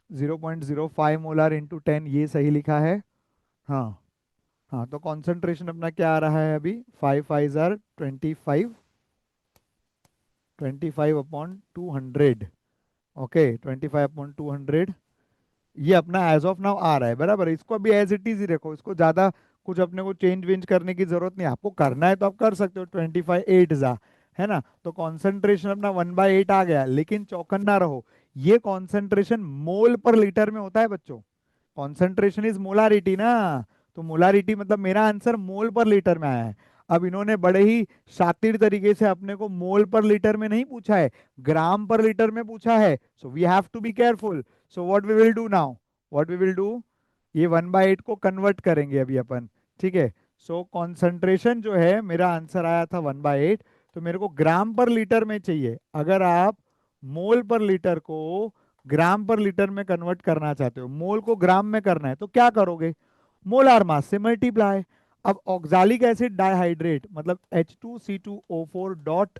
0.05 मोलर इंटू 10, ये सही लिखा है। हाँ हाँ, तो कॉन्सेंट्रेशन अपना क्या आ रहा है अभी, 5 5 आर 25, 25/200। ओके, 25/200 ये अपना एज ऑफ नाउ आ रहा है, बराबर। इसको अभी एज इट इज ही रखो, इसको ज्यादा कुछ अपने को चेंज वेंज करने की जरूरत नहीं। आपको करना है तो आप कर सकते हो, 25 8 जा, है ना। तो कॉन्सेंट्रेशन अपना 1/8 आ गया, लेकिन चौकन ना रहो, ये कॉन्सेंट्रेशन मोल पर लीटर में होता है बच्चों। कॉन्सेंट्रेशन इज मोलारिटी ना, तो मोलारिटी मतलब मेरा आंसर मोल पर लीटर में आया है। अब इन्होंने बड़े ही शातिर तरीके से अपने को मोल पर लीटर में नहीं पूछा है, ग्राम पर लीटर में पूछा है। So we have to be careful. So what we will do now, what we will do, ये 1/8 को कन्वर्ट करेंगे अभी अपन। ठीक है। सो कॉन्सेंट्रेशन जो है मेरा आंसर आया था 1/8, तो मेरे को ग्राम पर लीटर में चाहिए। अगर आप मोल पर लीटर को ग्राम पर लीटर में कन्वर्ट करना चाहते हो, मोल को ग्राम में करना है, तो क्या करोगे, मोलार मास से मल्टीप्लाई। अब ऑक्सालिक एसिड डाइहाइड्रेट मतलब H2C2O4 डॉट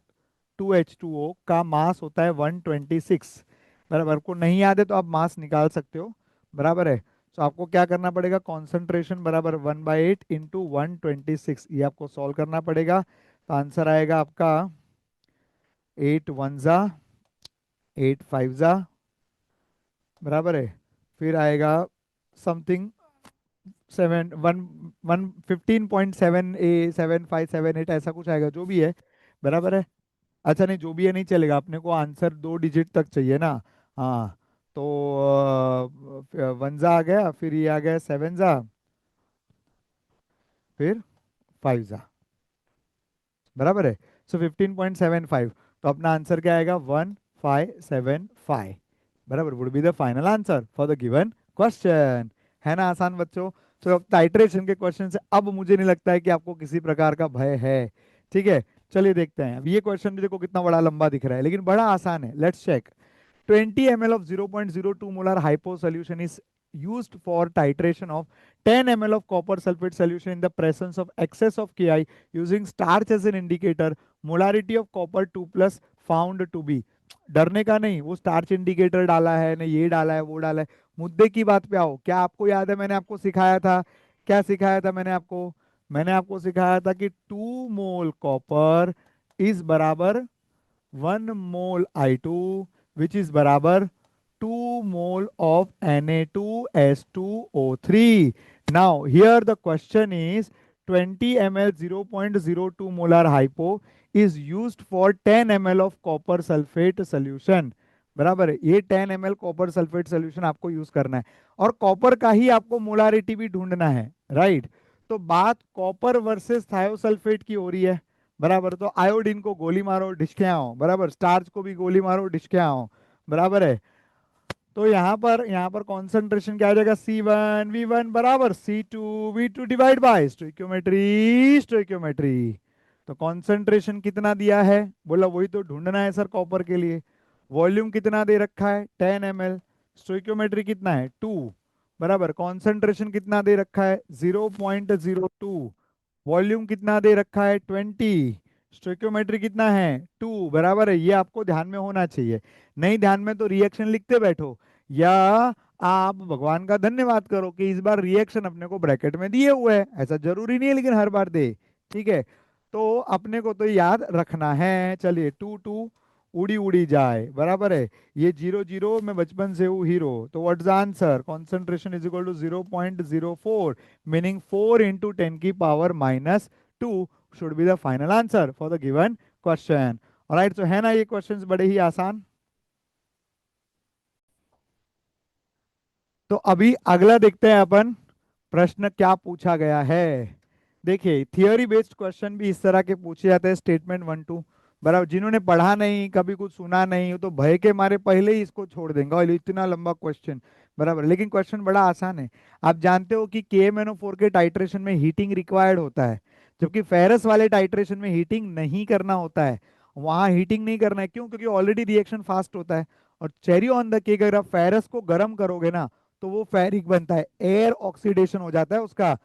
2H2O का मास होता है 126। बराबर, को नहीं याद है तो आप मास निकाल सकते हो, बराबर है। तो आपको क्या करना पड़ेगा, कॉन्सेंट्रेशन बराबर 1/8 इंटू 126, ये आपको सॉल्व करना पड़ेगा। तो आंसर आएगा आपका 8 1 जा 8 5 जा, बराबर है। फिर आएगा समथिंग 15.7 ऐसा कुछ आएगा, जो भी है, बराबर है। अच्छा नहीं, जो भी है नहीं चलेगा, अपने को आंसर 2 डिजिट तक चाहिए ना। हाँ, तो 1 जा आ गया, फिर ये आ गया 7 जा, फिर 5 जा, बराबर है। सो 15.75, तो अपना आंसर क्या आएगा 1575, बराबर, would be the final answer for the given question. है ना आसान बच्चों? तो अब टाइट्रेशन के क्वेश्चन से अब मुझे नहीं लगता है कि आपको किसी प्रकार का भय है। ठीक है, चलिए देखते हैं। अब ये क्वेश्चन भी देखो कितना बड़ा लंबा दिख रहा है, लेकिन बड़ा आसान है। Let's check. 20 ml of 0.02 molar hypo solution is used for titration of 10 ml of copper sulfate solution in the presence of excess of Ki using starch as an indicator. Molarity of copper 2 plus found to be। डरने का नहीं, वो starch indicator डाला है ना, ये डाला है वो डाला है। मुद्दे की बात पे आओ। क्या आपको याद है मैंने आपको सिखाया था? क्या सिखाया था मैंने आपको सिखाया था कि 2 मोल कॉपर इज बराबर 1 मोल I2 which is बराबर 2 मोल of Na2S2O3। Now here the question is 20 ml 0.02 molar hypo is used for 10 ml of copper sulfate solution। बराबर है, ये 10 ml कॉपर सल्फेट सोल्यूशन आपको यूज करना है, और कॉपर का ही आपको मोलारिटी भी ढूंढना है, राइट। तो बात कॉपर वर्सेस थायोसल्फेट की हो रही है, बराबर। तो आयोडीन को गोली मारो डिस्के आओ, बराबर, स्टार्च को भी गोली मारो डिस्के आओ, बराबर है। तो यहाँ पर कॉन्सेंट्रेशन क्या आ जाएगा, C1V1 बराबर C2V2 डिवाइड बाय स्टोइक्योमेट्री। तो कॉन्सेंट्रेशन कितना दिया है, बोला वही तो ढूंढना है सर कॉपर के लिए। वॉल्यूम कितना दे रखा है 10 ml, स्टोइक्योमेट्री कितना है 2, बराबर। कॉन्सेंट्रेशन कितना दे रखा है 0.02, वॉल्यूम कितना दे रखा है 20, स्टोइकियोमेट्री कितना है 2, बराबर है। ये आपको ध्यान में होना चाहिए, नहीं ध्यान में तो रिएक्शन लिखते बैठो, या आप भगवान का धन्यवाद करो कि इस बार रिएक्शन अपने को ब्रैकेट में दिए हुए है। ऐसा जरूरी नहीं है लेकिन हर बार दे, ठीक है। तो अपने को तो याद रखना है। चलिए 2 2 उड़ी उड़ी जाए, बराबर है। ये 0 0 मैं बचपन से हूँ हीरो, तो what's the answer, concentration is equal to 0.04, meaning 4 into 10⁻⁻2 should be the final answer for the given question. Alright, तो है ना ये क्वेश्चंस बड़े ही आसान। तो अभी अगला देखते हैं अपन, प्रश्न क्या पूछा गया है। देखिए थियोरी बेस्ड क्वेश्चन भी इस तरह के पूछे जाते हैं, स्टेटमेंट 1 2, बराबर। जिन्होंने पढ़ा नहीं, कभी कुछ सुना नहीं, वो तो भय के मारे पहले ही इसको छोड़ देंगे, और इतना लंबा क्वेश्चन, बराबर। लेकिन क्वेश्चन बड़ा आसान है। आप जानते हो कि KMnO4 के टाइट्रेशन में हीटिंग रिक्वायर्ड होता है, जबकि फेरस वाले टाइट्रेशन में हीटिंग नहीं करना होता है। वहां हीटिंग नहीं करना है, क्यों? क्योंकि ऑलरेडी रिएक्शन फास्ट होता है। और चेरी ऑन द केक, अगर आप फेरस को गर्म करोगे ना, तो वो फेरिक बनता है, एयर ऑक्सीडेशन हो जाता है उसका।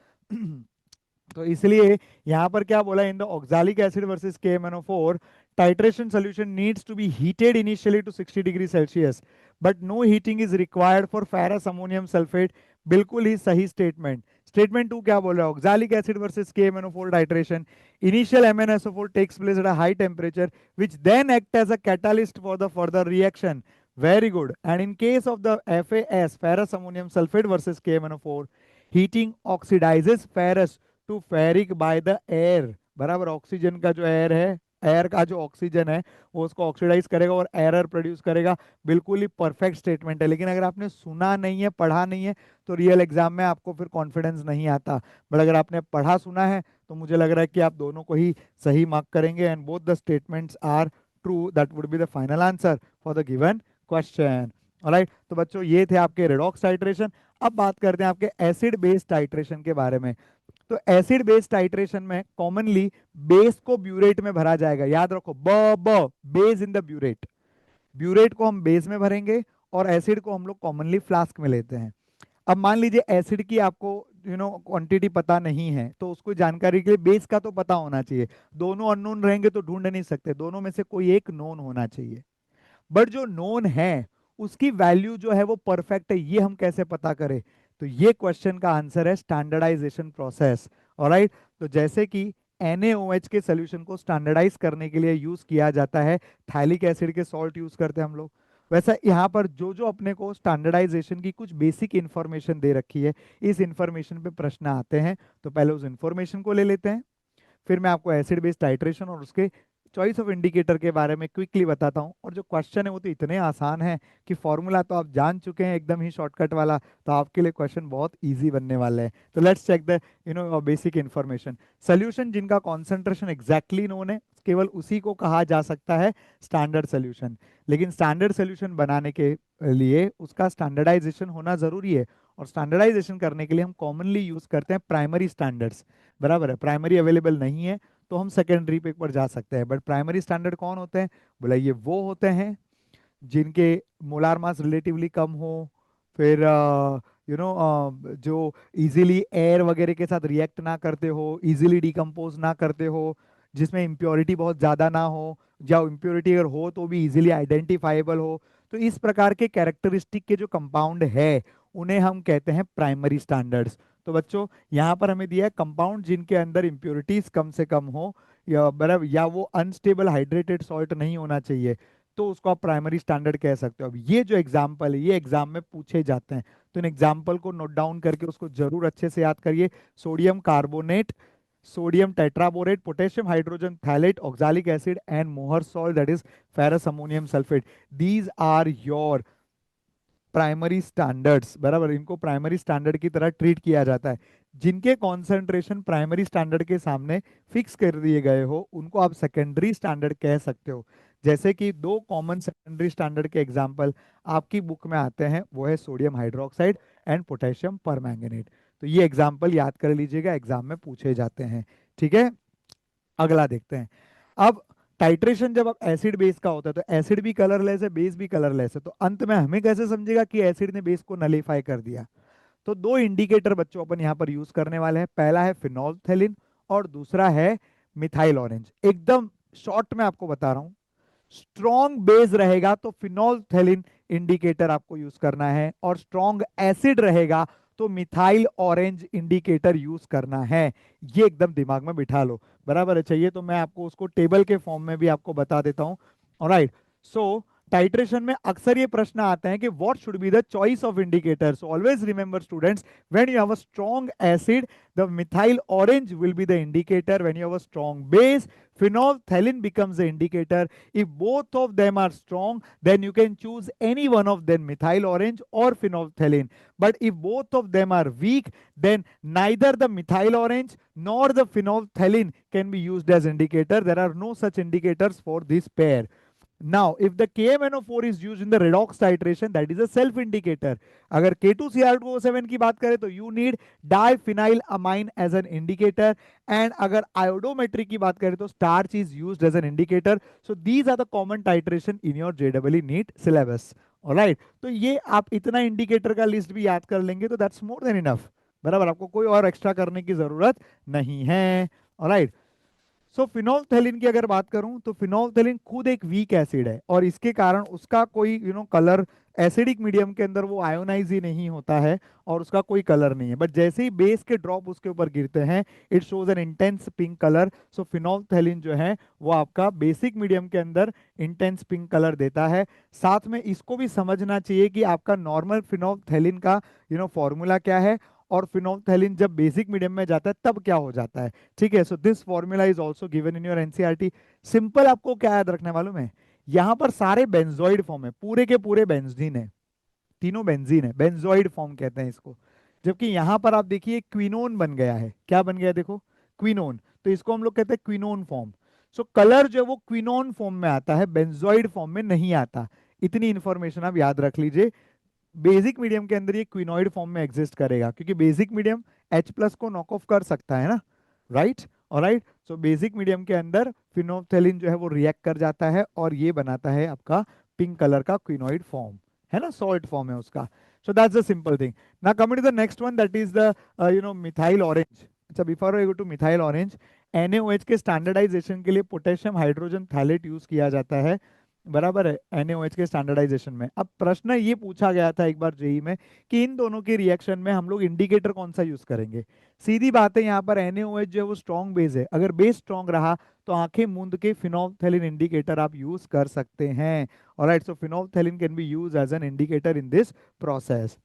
तो इसलिए यहाँ पर क्या बोला, in the oxalic acid versus KMnO4 titration solution needs to be heated initially to 60 degree Celsius, but no heating is required for ferrous ammonium sulphate. बिल्कुल ही सही स्टेटमेंट। स्टेटमेंट 2 क्या बोल रहा है, oxalic acid versus KMnO4 titration, initial MnSO4 takes place at a high temperature which then act as a catalyst for the further reaction। Very good। And in case of the FAS, ferrous ammonium sulfate versus KMnO4, heating oxidizes ferrous to ferric by the air, बराबर। Oxygen का जो air है, air का जो oxygen है, वो उसको oxidise करेगा और एरर प्रोड्यूस करेगा। बिल्कुल ही परफेक्ट स्टेटमेंट है। लेकिन अगर आपने सुना नहीं है, पढ़ा नहीं है, तो रियल एग्जाम में आपको फिर कॉन्फिडेंस नहीं आता। बट अगर आपने पढ़ा सुना है, तो मुझे लग रहा है कि आप दोनों को ही सही मार्क करेंगे, and both the statements are true. That would be the final answer for the given question. Alright, तो बच्चों ये थे आपके रेडॉक्स टाइट्रेशन। अब बात करते हैं आपके एसिड बेस्ड टाइट्रेशन के बारे में। तो एसिड बेस टाइट्रेशन में कॉमनली बेस को ब्यूरेट में भरा जाएगा। याद रखो, ब base in the burette. Burette को हम बेस में भरेंगे, और एसिड को हम लोग कॉमनली फ्लास्क में लेते हैं। अब मान लीजिए एसिड की आपको क्वांटिटी पता नहीं है, तो उसको जानकारी के लिए बेस का तो पता होना चाहिए। दोनों अननोन रहेंगे तो ढूंढ नहीं सकते, दोनों में से कोई एक नोन होना चाहिए। बट जो नोन है उसकी वैल्यू जो है वो परफेक्ट है, ये हम कैसे पता करें? तो ये क्वेश्चन का आंसर है स्टैंडर्डाइजेशन प्रोसेस। ऑलराइट, तो जैसे कि NaOH के सोल्यूशन को स्टैंडर्डाइज करने के लिए यूज किया जाता है, थैलिक एसिड के सॉल्ट यूज करते हैं हम लोग, वैसा यहाँ पर जो जो अपने को स्टैंडर्डाइजेशन की कुछ बेसिक इंफॉर्मेशन दे रखी है, इस इंफॉर्मेशन पे प्रश्न आते हैं। तो पहले उस इंफॉर्मेशन को ले लेते हैं, फिर मैं आपको एसिड बेस्ड टाइट्रेशन और उसके चॉइस ऑफ इंडिकेटर के बारे में क्विकली बताता हूं। और जो क्वेश्चन है वो तो इतने आसान है कि फॉर्मूला तो आप जान चुके हैं, एकदम ही शॉर्टकट वाला, तो आपके लिए क्वेश्चन बहुत इजी बनने वाले हैं। तो let's check the basic information. Solution जिनका कॉन्सेंट्रेशन एग्जैक्टली नोन है, केवल उसी को कहा जा सकता है स्टैंडर्ड सोल्यूशन। लेकिन स्टैंडर्ड सोल्यूशन बनाने के लिए उसका स्टैंडर्डाइजेशन होना जरूरी है, और स्टैंडर्डाइजेशन करने के लिए हम कॉमनली यूज करते हैं प्राइमरी स्टैंडर्ड्स। बराबर है, प्राइमरी अवेलेबल नहीं है तो हम सेकेंडरी पे एक बार जा सकते हैं। बट प्राइमरी स्टैंडर्ड कौन होते हैं? बोला ये वो होते हैं जिनके मोलार मास रिलेटिवली कम हो, फिर जो इजीली एयर वगैरह के साथ रिएक्ट ना करते हो, इजीली डिकम्पोज ना करते हो, जिसमें इम्प्योरिटी बहुत ज़्यादा ना हो, या इम्प्योरिटी अगर हो तो भी इजीली आइडेंटिफाइबल हो। तो इस प्रकार के कैरेक्टरिस्टिक के जो कंपाउंड है उन्हें हम कहते हैं प्राइमरी स्टैंडर्ड्स। तो बच्चों यहाँ पर हमें दिया है कंपाउंड जिनके अंदर इम्प्योरिटीज कम से कम हो, या बराबर, या वो अनस्टेबल हाइड्रेटेड सॉल्ट नहीं होना चाहिए, तो उसको आप प्राइमरी स्टैंडर्ड कह सकते हो। अब ये जो एग्जाम्पल है ये एग्जाम में पूछे जाते हैं, तो इन एग्जाम्पल को नोट डाउन करके उसको जरूर अच्छे से याद करिए। Sodium carbonate, sodium tetraborate, potassium hydrogen phthalate, oxalic acid and Mohr salt that is ferrous ammonium sulphate, these are your primary standards. बराबर, इनको प्राइमरी स्टैंडर्ड की तरह ट्रीट किया जाता है। जिनके कॉन्सेंट्रेशन प्राइमरी स्टैंडर्ड के सामने फिक्स कर दिए गए हो उनको आप सेकेंडरी स्टैंडर्ड कह सकते हो। जैसे कि दो कॉमन सेकेंडरी स्टैंडर्ड के एग्जाम्पल आपकी बुक में आते हैं, वो है sodium hydroxide and potassium permanganate. तो ये एग्जाम्पल याद कर लीजिएगा, एग्जाम में पूछे जाते हैं। ठीक है, अगला देखते हैं। अब टाइट्रेशन जब आप एसिड बेस का होता है तो एसिड भी कलरलेस है, बेस भी कलरलेस है, तो अंत में हमें कैसे समझेगा कि एसिड ने बेस को नलीफाई कर दिया? तो दो इंडिकेटर बच्चों अपन यहाँ पर यूज करने वाले हैं। पहला है फिनोल्फथेलिन और दूसरा है मिथाइल ऑरेंज। एकदम शॉर्ट में आपको बता रहा हूं, स्ट्रॉन्ग बेस रहेगा तो फिनोल्फथेलिन इंडिकेटर आपको यूज करना है, और स्ट्रॉन्ग एसिड रहेगा तो मिथाइल ऑरेंज इंडिकेटर यूज करना है। ये एकदम दिमाग में बिठा लो। बराबर है, चाहिए तो मैं आपको उसको टेबल के फॉर्म में भी आपको बता देता हूं। ऑलराइट, सो टाइट्रेशन में अक्सर ये प्रश्न आते हैं कि what should be the choice of indicator. So always remember students, when you have a strong acid the methyl orange will be the indicator. When you have a strong base, phenolphthalein becomes the indicator. If both of them are strong, then you can choose any one of them, methyl orange or phenolphthalein. But if both of them are weak, then neither the methyl orange nor the phenolphthalein can be used as indicator. There are no such indicators for this pair. Now, if the KMNO4 is used in the redox titration, that is a self indicator. अगर K2Cr2O7 की बात करें तो you need diphenylamine as an indicator, and अगर iodometry की बात करें तो starch is used as an indicator. So these are the common titration in your JEE NEET syllabus. Alright, तो ये आप इतना इंडिकेटर का लिस्ट भी याद कर लेंगे तो that's more than enough. बराबर, आपको कोई और एक्स्ट्रा करने की जरूरत नहीं है। ऑलराइट, सो फिनोल्फथेलिन की अगर बात करूं तो फिनोल्फथेलिन खुद एक वीक एसिड है, और इसके कारण उसका कोई कलर एसिडिक मीडियम के अंदर वो आयोनाइज ही नहीं होता है और उसका कोई कलर नहीं है। बट जैसे ही बेस के ड्रॉप उसके ऊपर गिरते हैं it shows an intense pink colour. So phenolphthalein जो है वो आपका बेसिक मीडियम के अंदर इंटेंस पिंक कलर देता है। साथ में इसको भी समझना चाहिए कि आपका नॉर्मल फिनोल्फथेलिन का फॉर्मूला क्या है, और फिनोल्फथेलिन जब बेसिक मीडियम में जाता है तब क्या हो जाता है। ठीक है, so this formula is also given in your NCERT. Simple आपको क्या याद रखना है मालूम है? यहाँ पर सारे बेंजोइड फॉर्म है, पूरे के पूरे बेंजीन है, तीनों बेंजीन है, बेंजोइड फॉर्म कहते हैं इसको। जबकि यहाँ पर आप देखिए क्विनोन बन गया है। क्या बन गया? देखो, क्विनोन। तो इसको हम लोग कहते हैं क्विनोन फॉर्म। सो कलर जो है वो क्विनोन फॉर्म में आता है, बेंजोइड फॉर्म में नहीं आता। इतनी इंफॉर्मेशन आप याद रख लीजिए। बेसिक मीडियम के अंदर ये क्विनोइड फॉर्म में एग्जिस्ट करेगा, क्योंकि बेसिक मीडियम H प्लस को नॉक ऑफ कर सकता है ना, right? Alright, so basic medium के अंदर फिनोल्फथेलिन जो है वो रिएक्ट कर जाता है और ये बनाता है आपका पिंक कलर का क्विनोइड फॉर्म, है ना, सॉल्ट फॉर्म है उसका। So that's the simple thing. Now coming to the next one, that is the methyl orange. अच्छा, before I go to methyl orange, NaOH के स्टैंडर्डाइजेशन के लिए पोटेशियम हाइड्रोजन थैलेट यूज किया जाता है। बराबर है, NaOH के स्टैंडर्डाइजेशन में। अब प्रश्न ये पूछा गया था एक बार जेई में कि इन दोनों के रिएक्शन में हम लोग इंडिकेटर कौन सा यूज करेंगे। सीधी बात है, यहाँ पर NaOH जो है वो स्ट्रॉन्ग बेस है, अगर बेस स्ट्रॉन्ग रहा तो आंखें मूंद के फिनोल्फथेलिन इंडिकेटर आप यूज कर सकते हैं। Alright, so phenolphthalein can be use as an indicator in this process.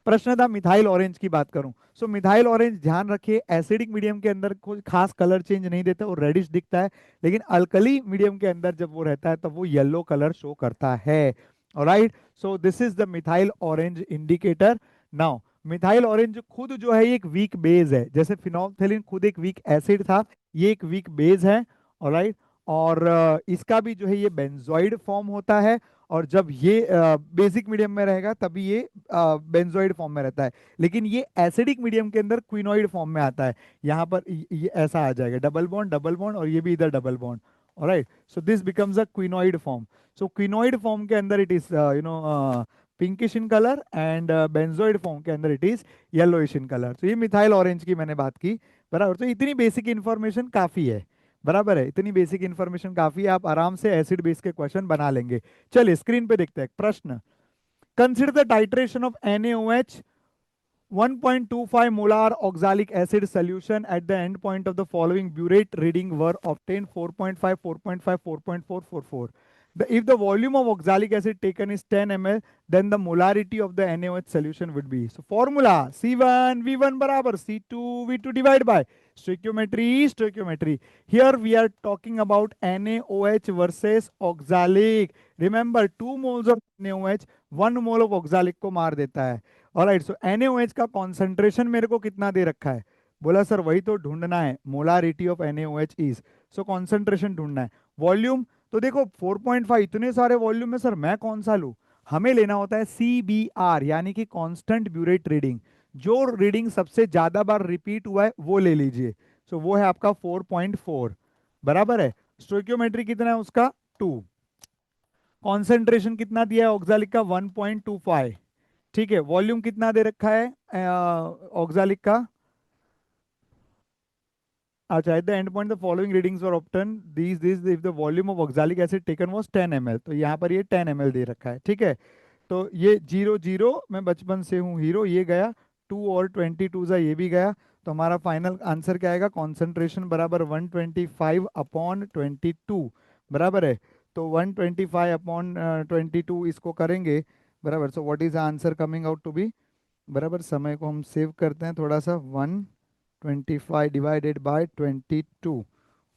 प्रश्न था मिथाइल ऑरेंज की बात करूं, सो मिथाइल ऑरेंज ध्यान रखिए एसिडिक मीडियम के अंदर कोई खास कलर चेंज नहीं देता, वो रेडिश दिखता है, लेकिन अल्कली मीडियम के अंदर जब वो रहता है तब वो येलो कलर शो करता है। Alright, so this is the methyl orange indicator. Now methyl orange खुद जो है एक वीक बेस है, जैसे फिनोल्फथेलिन खुद एक वीक एसिड था, ये एक वीक बेस है। ऑलराइट। और इसका भी जो है ये बेंजोइड फॉर्म होता है, और जब ये बेसिक मीडियम में रहेगा तभी ये बेंजोइड फॉर्म में रहता है। लेकिन ये एसिडिक मीडियम के अंदर क्विनोइड फॉर्म में आता है। यहाँ पर ये ऐसा आ जाएगा, डबल बॉन्ड और ये भी इधर double bond. Alright, so this becomes a quinoid form. So quinoid form के अंदर it is pinkish in colour, and benzoid form के अंदर it is yellowish in colour. तो ये मिथाइल ऑरेंज की मैंने बात की, बराबर। तो इतनी बेसिक इंफॉर्मेशन काफी है, बराबर है। इतनी बेसिक इंफॉर्मेशन काफी है, आप आराम से एसिड बेस के क्वेश्चन बना लेंगे। चलिए स्क्रीन पे देखते हैं प्रश्न। Consider the titration of NaOH 1.25 molar oxalic acid solution at the end point of the following burette reading were obtained: 4.5, 4.5, 4.4, 4.4. If the volume of oxalic acid taken is 10 ml, then the molarity of the NaOH solution would be. So formula C1 V1 barabar C2 V2 divided by stoichiometry. Here we are talking about NaOH versus oxalic. Remember, 2 moles of NaOH 1 mole of oxalic को मार देता है। Alright, सो NaOH का concentration मेरे को कितना दे रखा है? बोला सर वही तो ढूंढना है, molarity of NaOH is. So concentration ढूंढना है। वॉल्यूम तो देखो 4.5, इतने सारे वॉल्यूम में सर मैं कौन सा लूं? हमें लेना होता है CBR, यानी कि कांस्टेंट ब्यूरेट रीडिंग। जो रीडिंग सबसे ज्यादा बार रिपीट हुआ है वो ले लीजिए। सो वो है आपका 4.4, बराबर है। स्टोइकियोमेट्री कितना है उसका? 2। कॉन्सेंट्रेशन कितना दिया है ऑक्सालिक का? 1.25। ठीक है, वॉल्यूम कितना दे रखा है ऑक्सालिक का? अच्छा, at the end point the following readings were obtain this if the volume of oxalic acid taken was 10 ml, तो यहाँ पर ये 10 ml दे रखा है। ठीक है, तो ये 0 0, मैं बचपन से हूँ हीरो, ये गया 2 और 22 सा ये भी गया। तो हमारा फाइनल आंसर क्या आएगा? कॉन्सेंट्रेशन बराबर 125 अपॉन 22, बराबर है। तो 125 अपॉन 22 इसको करेंगे, बराबर। So what is answer coming out to be, बराबर। समय को हम सेव करते हैं थोड़ा सा, 125 divided by 22,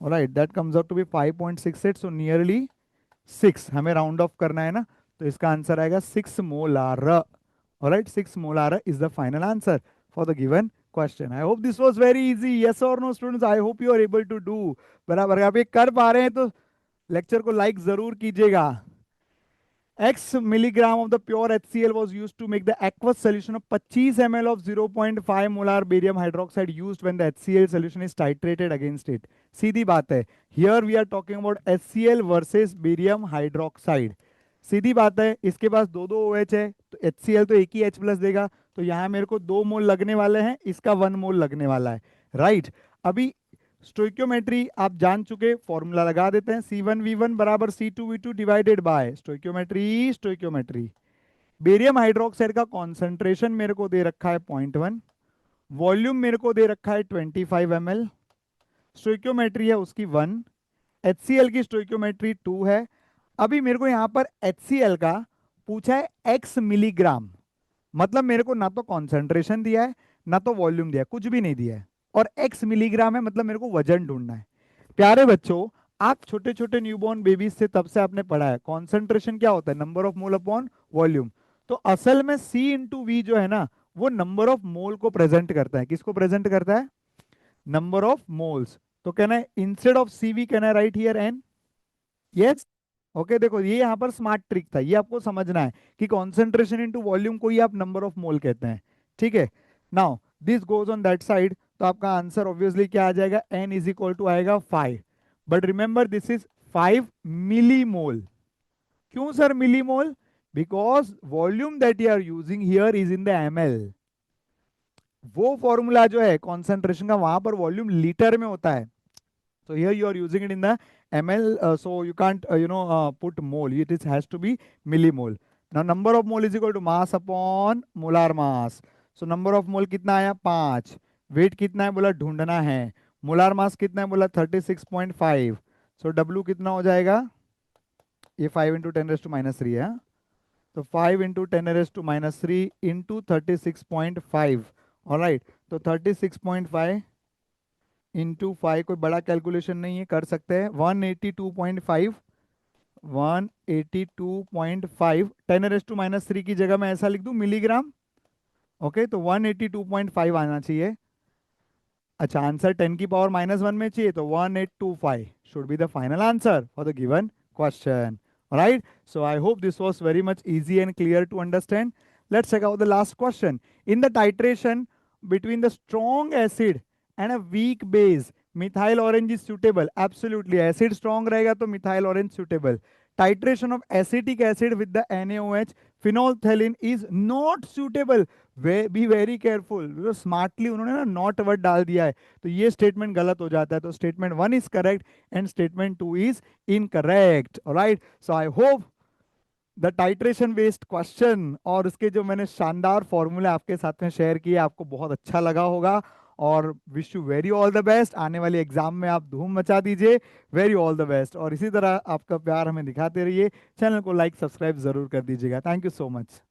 alright, that comes out to be 5.68। So nearly 6, हमें राउंड ऑफ करना है ना, तो इसका आंसर आएगा 6 molar. Alright, 6 molar is the final answer for the given question. I hope this was very easy, yes और no students? I hope you are able to do, बराबर। आप ये कर पा रहे हैं तो लेक्चर को लाइक जरूर कीजिएगा। X milligram of the pure HCl was used to make the aqueous solution of 25 ml of 0.5 molar barium hydroxide used when the HCl solution is titrated against it. सीधी बात है, here we are talking about HCl versus barium hydroxide. सीधी बात है, इसके पास दो दो OH है, तो HCl तो एक ही H प्लस देगा, तो यहाँ मेरे को 2 मोल लगने वाले हैं, इसका 1 मोल लगने वाला है, राइट। अभी स्टोइकियोमेट्री आप जान चुके, फॉर्मूला लगा देते हैं, C1V1 बराबर C2V2 divided by stoichiometry. Barium hydroxide का कॉन्सेंट्रेशन मेरे को दे रखा है 0.1, वॉल्यूम मेरे को दे रखा है 25 ml, स्टोइकियोमेट्री है उसकी 1, HCl की स्टोइकियोमेट्री 2 है। अभी मेरे को यहाँ पर HCl का पूछा है x मिलीग्राम, मतलब मेरे को ना तो कॉन्सेंट्रेशन दिया है ना तो वॉल्यूम दिया है, कुछ भी नहीं दिया है, और x मिलीग्राम है, मतलब मेरे को वजन ढूंढना है। प्यारे बच्चों, आप छोटे छोटे न्यूबॉर्न बेबीज से तब से आपने पढ़ा है कॉन्सेंट्रेशन क्या होता है, number of mole upon volume. तो असल में C/V जो है ना, वो नंबर ऑफ मोल को प्रेजेंट करता है। किसको प्रेजेंट करता है? Number of moles. तो कहना है instead of CV can I right here N? Yes. Okay, देखो ये यहाँ पर स्मार्ट ट्रिक था, ये आपको समझना है कि कॉन्सेंट्रेशन इनटू वॉल्यूम को ही आप नंबर ऑफ मोल कहते हैं। ठीक है, now this goes on that side, तो आपका आंसर ऑब्वियसली क्या आ जाएगा? N इज इक्वल टू आएगा 5, but remember this is 5 millimole. क्यों sir millimole? Because volume that you are using here is in the ml। वो फॉर्मूला जो है concentration का, वहां पर वॉल्यूम लीटर में होता है, so here you are using it in the ml, so you can't put mole, it is has to be millimole. Now number of mole is equal to mass upon molar mass, so number of mole कितना आया? 5। weight कितना है बोला? ढूंढना है। molar mass कितना है बोला? 36.5, so w कितना हो जाएगा? ये 5 इंटू 10⁻³ है, तो 5 इंटू 10⁻³ इंटू 36.5, ऑलराइट। तो 36.5 इंटू 5 कोई बड़ा कैलकुलेशन नहीं है, कर सकते हैं। 182.5, 182.5, 10⁻³ की जगह मैं ऐसा लिख दूं मिलीग्राम। ओके, तो 182.5 आना चाहिए। अच्छा, आंसर 10⁻⁻1 में चाहिए, तो 1825 should be the final answer for the given question. All right. So I hope this was very much easy and clear to understand. Let's check out the last question. In the titration between the strong acid and a weak base, methyl orange is suitable. Absolutely. Acid strong रहेगा तो methyl orange suitable. Titration of acetic acid with the NaOH, phenolphthalein is not suitable. Be very careful, तो smartly उन्होंने ना not word डाल दिया है, तो ये स्टेटमेंट गलत हो जाता है, तो statement 1 is correct and statement 2 is incorrect. Right, so I hope the titration based question और उसके जो मैंने शानदार फॉर्मूला आपके साथ में शेयर किए आपको बहुत अच्छा लगा होगा, और wish you very all the best. आने वाले एग्जाम में आप धूम मचा दीजिए। वेरी ऑल द बेस्ट, और इसी तरह आपका प्यार हमें दिखाते रहिए। चैनल को लाइक सब्सक्राइब जरूर कर दीजिएगा। Thank you so much.